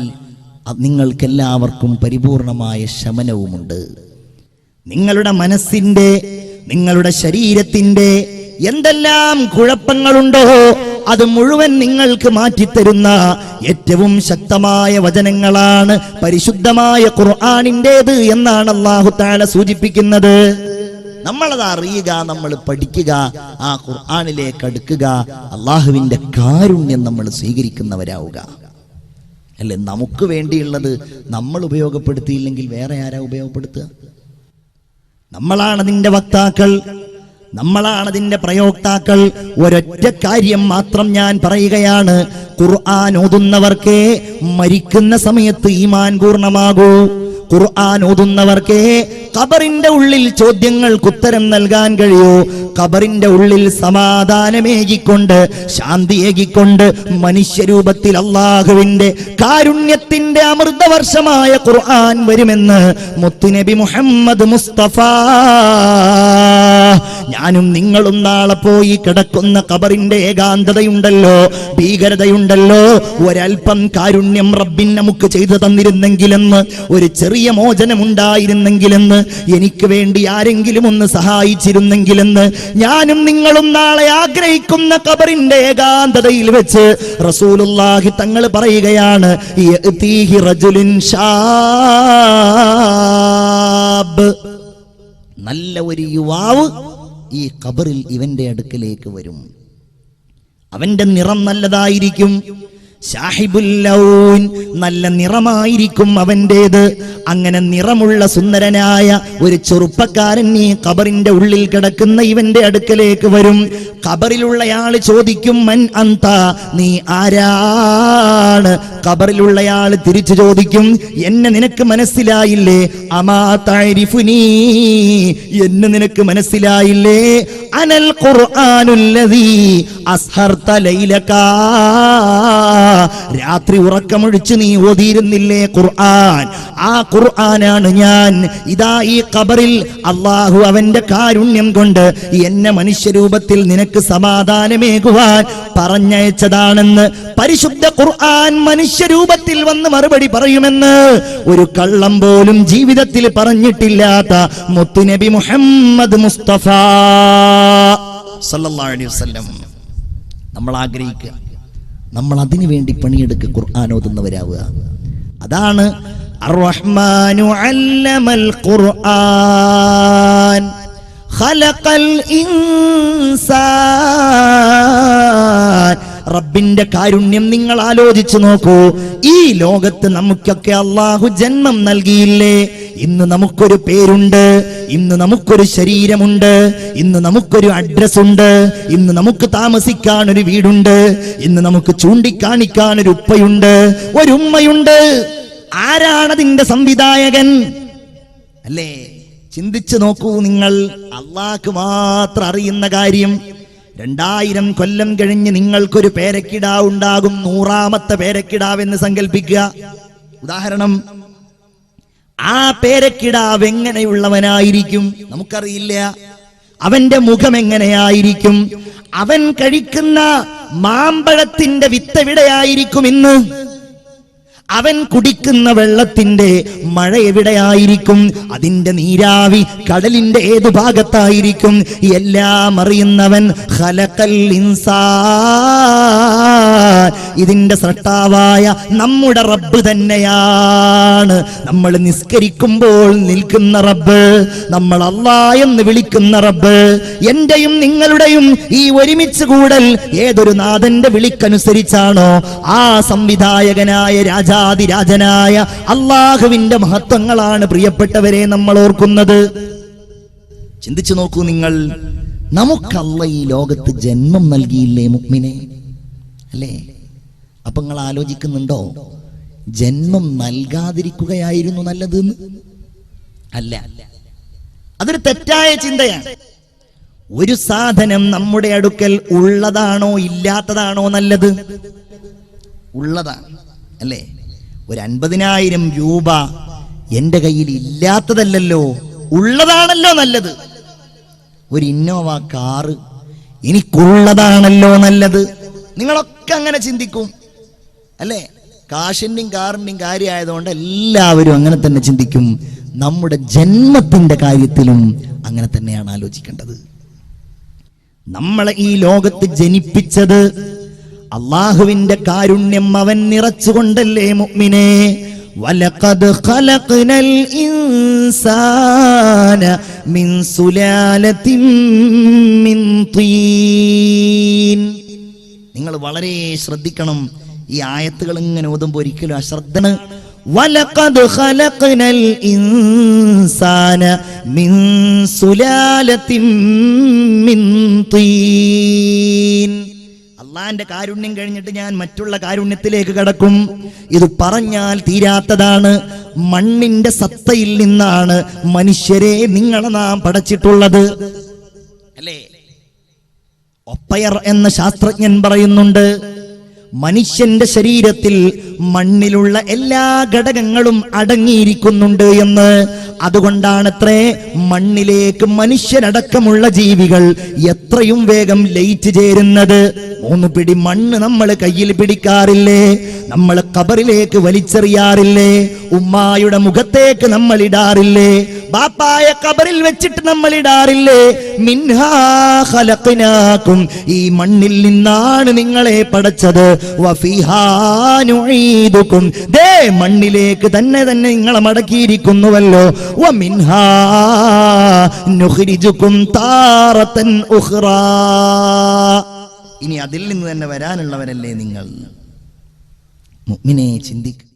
നിങ്ങൾക്കെല്ലാവർക്കും പരിപൂർണമായ ശമനവുമുണ്ട്. നിങ്ങളുടെ മനസ്സിന്റെ, നിങ്ങളുടെ ശരീരത്തിന്റെ എന്തെല്ലാം കുഴപ്പങ്ങളുണ്ടോ അത് മുഴുവൻ നിങ്ങൾക്ക് മാറ്റിത്തരുന്ന ഏറ്റവും ശക്തമായ വചനങ്ങളാണ് പരിശുദ്ധമായ ഖുർആനിന്റേത് എന്നാണ് അല്ലാഹു തആല സൂചിപ്പിക്കുന്നത്. നമ്മളത് അറിയുക, നമ്മൾ പഠിക്കുക, ആ ഖുർആനിലേക്ക് അടുക്കുക, അള്ളാഹുവിന്റെ കാരുണ്യം നമ്മൾ സ്വീകരിക്കുന്നവരാവുക. അല്ലെ? നമുക്ക് വേണ്ടിയുള്ളത് നമ്മൾ ഉപയോഗപ്പെടുത്തിയില്ലെങ്കിൽ വേറെ ആരാ ഉപയോഗപ്പെടുത്തുക? നമ്മളാണ് അതിന്റെ വക്താക്കൾ, നമ്മളാണ് അതിന്റെ പ്രയോക്താക്കൾ. ഒരൊറ്റ കാര്യം മാത്രം ഞാൻ പറയുകയാണ്. ഖുർആൻ ഓതുന്നവർക്കേ മരിക്കുന്ന സമയത്ത് ഈമാൻ പൂർണ്ണമാകൂ. ഖുർആൻ ഓതുന്നവർക്കേ ഖബറിന്റെ ഉള്ളിൽ ചോദ്യങ്ങൾക്ക് ഉത്തരം നൽകാൻ കഴിയൂ. ഖബറിന്റെ ഉള്ളിൽ സമാധാനമേകിക്കൊണ്ട്, ശാന്തിയേകിക്കൊണ്ട് മനുഷ്യരൂപത്തിൽ അള്ളാഹുവിന്റെ കാരുണ്യത്തിന്റെ അമൃതവർഷമായ ഖുർആൻ വരുമെന്ന് മുത്തുനബി മുഹമ്മദ് മുസ്തഫ. ഞാനും നിങ്ങളും നാളെ പോയി കിടക്കുന്ന ഖബറിന്റെ ഏകാന്തതയുണ്ടല്ലോ, ഭീകരതയുണ്ടല്ലോ, ഒരൽപ്പം കാരുണ്യം റബ്ബിൻ നമുക്ക് ചെയ്തു തന്നിരുന്നെങ്കിലെന്ന്, ഒരു ചെറിയ മോചനമുണ്ടായിരുന്നെങ്കിലെന്ന്, എനിക്ക് വേണ്ടി ആരെങ്കിലും ഒന്ന് സഹായിച്ചിരുന്നെങ്കിലെന്ന് ഞാനും നിങ്ങളും നാളെ ആഗ്രഹിക്കുന്ന ഖബറിന്റെ ഏകാന്തതയിൽ വെച്ച് റസൂലുള്ളാഹി തങ്ങൾ പറയുകയാണ്, യഅതീഹി റജുലുൻ ശാബ്. നല്ല ഒരു യുവാവ് ഈ ഖബറിൽ ഇവന്റെ അടുക്കലേക്ക് വരും. അവന്റെ നിറം നല്ലതായിരിക്കും, സാഹിബുൽ ലൗൻ, നല്ല നിറമായിരിക്കും അവന്റേത്. അങ്ങനെ നിറമുള്ള സുന്ദരനായ ഒരു ചെറുപ്പക്കാരൻ ഈ ഖബറിന്റെ ഉള്ളിൽ കിടക്കുന്ന ഇവന്റെ അടുക്കലേക്ക് വരും. ഖബറിലുള്ളയാൾ ചോദിക്കും, മൻ അന്ത, നീ ആരാണ്? ഖബറിലുള്ളയാൾ തിരിച്ചു ചോദിക്കും, എന്നെ നിനക്ക് മനസ്സിലായില്ലേ? അമാ തഅരിഫുനീ, എന്നെ നിനക്ക് മനസ്സിലായില്ലേ? അനൽ ഖുർആനുല്ലദീ അസ്ഹർത ലൈലകാ, രാത്രി ഉറക്കമൊഴിച്ച് നീ ഓതിയിരുന്നില്ലേ ഖുർആൻ? ആ ഖുർആനാണ് ഞാൻ. ഇതാ ഈ ഖബറിൽ അല്ലാഹു അവന്റെ കാരുണ്യം കൊണ്ട് എന്നെ മനുഷ്യരൂപത്തിൽ നിനക്ക് സമാധാനമേകുവാൻ പറഞ്ഞയച്ചതാണെന്ന് പരിശുദ്ധ ഖുർആൻ മനുഷ്യരൂപത്തിൽ വന്ന് മറുപടി പറയുമെന്ന് ഒരു കള്ളം പോലും ജീവിതത്തിൽ പറഞ്ഞിട്ടില്ലാത്ത മുത്തുനബി മുഹമ്മദ് മുസ്തഫ സല്ലല്ലാഹു അലൈഹി വസല്ലം. നമ്മൾ ആഗ്രഹിക്കുക, നമ്മൾ അതിനു വേണ്ടി പണിയെടുക്കുക, ഖുർആൻ ഓതുന്നവരാവുക. അതാണ് അർ-റഹ്മാനു അല്ലമൽ ഖുർആൻ ഖലഖൽ ഇൻസാൻ. റബ്ബിന്റെ കാരുണ്യം നിങ്ങൾ ആലോചിച്ചു നോക്കൂ. ഈ ലോകത്ത് നമുക്കൊക്കെ അല്ലാഹു ജന്മം നൽകിയില്ലേ? ഇന്ന് നമുക്കൊരു പേരുണ്ട്, ഇന്ന് നമുക്കൊരു ശരീരമുണ്ട്, ഇന്ന് നമുക്കൊരു അഡ്രസ് ഉണ്ട്, ഇന്ന് നമുക്ക് താമസിക്കാൻ ഒരു വീടുണ്ട്, ഇന്ന് നമുക്ക് ചൂണ്ടിക്കാണിക്കാൻ ഒരു ഉപ്പയുണ്ട്, ഒരു ഉമ്മയുണ്ട്. ആരാണതിന്റെ സംവിധായകൻ? അല്ലേ? ചിന്തിച്ചു നോക്കൂ നിങ്ങൾ. അള്ളാഹ്ക്ക് മാത്രം അറിയുന്ന കാര്യം. 2000 കൊല്ലം കഴിഞ്ഞ് നിങ്ങൾക്കൊരു പേരക്കിടാവ് ഉണ്ടാകും. 100ാമത്തെ പേരക്കിടാവെന്ന് സങ്കല്പിക്കുക. ഉദാഹരണം, ആ പേരക്കിടാവ് എങ്ങനെയുള്ളവനായിരിക്കും നമുക്കറിയില്ല. അവന്റെ മുഖം എങ്ങനെയായിരിക്കും? അവൻ കഴിക്കുന്ന മാമ്പഴത്തിന്റെ വിത്തെവിടെയായിരിക്കും ഇന്ന്? അവൻ കുടിക്കുന്ന വെള്ളത്തിന്റെ മഴ എവിടെയായിരിക്കും? അതിന്റെ നീരാവി കടലിന്റെ ഏതു ഭാഗത്തായിരിക്കും? എല്ലാം അറിയുന്നവൻ ഖലഖൽ ഇൻസാൻ, ഇതിന്റെ സൃഷ്ടാവായ നമ്മുടെ റബ്ബ് തന്നെയാണ്. നമ്മൾ നിസ്കരിക്കുമ്പോൾ നിൽക്കുന്ന റബ്ബ്, നമ്മൾ അല്ലാഹ് എന്ന് വിളിക്കുന്ന റബ്ബ്, എന്റെയും നിങ്ങളുടെയും ഈ ഒരുമിച്ച് കൂടൽ ഏതൊരു നാഥന്റെ വിളിക്കനുസരിച്ചാണോ ആ സംവിധായകനായ രാജാതിരാജനായ അല്ലാഹുവിന്റെ മഹത്വങ്ങളാണ് പ്രിയപ്പെട്ടവരെ നമ്മൾ ഓർക്കുന്നത്. ചിന്തിച്ചു നോക്കൂ നിങ്ങൾ. നമുക്കല്ല ഈ ലോകത്ത് ജന്മം നൽകിയില്ലേ മുഅ്മിനെ? അല്ലേ? അപ്പൊ നിങ്ങൾ ആലോചിക്കുന്നുണ്ടോ, ജന്മം നൽകാതിരിക്കുകയായിരുന്നു നല്ലത്? അല്ല, അതൊരു തെറ്റായ ചിന്തയാണ്. ഒരു സാധനം നമ്മുടെ അടുക്കൽ ഉള്ളതാണോ ഇല്ലാത്തതാണോ നല്ലത്? ഉള്ളതാണ്, അല്ലേ? ഒരു 50,000 രൂപ എന്റെ കയ്യിൽ ഇല്ലാത്തതല്ലല്ലോ, ഉള്ളതാണല്ലോ നല്ലത്. ഒരു ഇന്നോവ കാറ് എനിക്കുള്ളതാണല്ലോ നല്ലത്. നിങ്ങളൊക്കെ അങ്ങനെ ചിന്തിക്കും, അല്ലേ? കാശിന്റെയും കാറിന്റെയും കാര്യമായതുകൊണ്ട് എല്ലാവരും അങ്ങനെ തന്നെ ചിന്തിക്കും. നമ്മുടെ ജന്മത്തിന്റെ കാര്യത്തിലും അങ്ങനെ തന്നെയാണ് ആലോചിക്കേണ്ടത്. നമ്മളെ ഈ ലോകത്ത് ജനിപ്പിച്ചത് അല്ലാഹുവിന്റെ കാരുണ്യം അവൻ നിറച്ചുകൊണ്ടല്ലേ മുഅ്മിനേ? വലഖദ് ഖലഖ്നൽ ഇൻസാന മിൻ സുലാലത്തിൻ മിൻ തീൻ. നിങ്ങൾ വളരെ ശ്രദ്ധിക്കണം. ഈ ആയത്തുകൾ ഇങ്ങനെ ഓതുമ്പോൾ ഒരിക്കലും അശ്രദ്ധന്. വലഖദ് ഖലഖ്നൽ ഇൻസാന മിൻ സുലാലത്തിൻ മിൻ തീൻ. അള്ളാന്റെ കാരുണ്യം കഴിഞ്ഞിട്ട് ഞാൻ മറ്റുള്ള കാരുണ്യത്തിലേക്ക് കടക്കും. ഇത് പറഞ്ഞാൽ തീരാത്തതാണ്. മണ്ണിന്റെ സത്തയിൽ നിന്നാണ് മനുഷ്യരെ നിങ്ങളെ നാം പടച്ചിട്ടുള്ളത്, അല്ലേ? ഒപ്പയർ എന്ന ശാസ്ത്രജ്ഞൻ പറയുന്നുണ്ട്, മനുഷ്യന്റെ ശരീരത്തിൽ മണ്ണിലുള്ള എല്ലാ ഘടകങ്ങളും അടങ്ങിയിരിക്കുന്നുണ്ട് എന്ന്. അതുകൊണ്ടാണത്രേ മണ്ണിലേക്ക് മനുഷ്യരടക്കമുള്ള ജീവികൾ എത്രയും വേഗം ലയിച്ചു ചേരുന്നത്. 3 പിടി മണ്ണ് നമ്മൾ കയ്യിൽ പിടിക്കാറില്ലേ? നമ്മൾ ഖബറിലേക്ക് വലിച്ചെറിയാറില്ലേ? ഉമ്മായുടെ മുഖത്തേക്ക് നമ്മൾ ഇടാറില്ലേ? ബാപ്പായ ഖബറിൽ വെച്ചിട്ട് നമ്മൾ ഇടാറില്ലേ? മിൻഹാ ഖലഖ്നാകും, ഈ മണ്ണിൽ നിന്നാണ് നിങ്ങളെ പടച്ചത്. വഫീഹാ നുഈദുകും, ദേ മണ്ണിലേക്ക് തന്നെ നിങ്ങളെ മടക്കിയിരിക്കുന്നുവല്ലോ. വമിൻഹാ നുഖ്രിജുകും താറതൻ ഉഖ്റാ, ഇനി അതിൽ നിന്ന് തന്നെ വരാനുള്ളവരല്ലേ നിങ്ങൾ? മുഅ്മിനെ ചിന്തിക്കുക.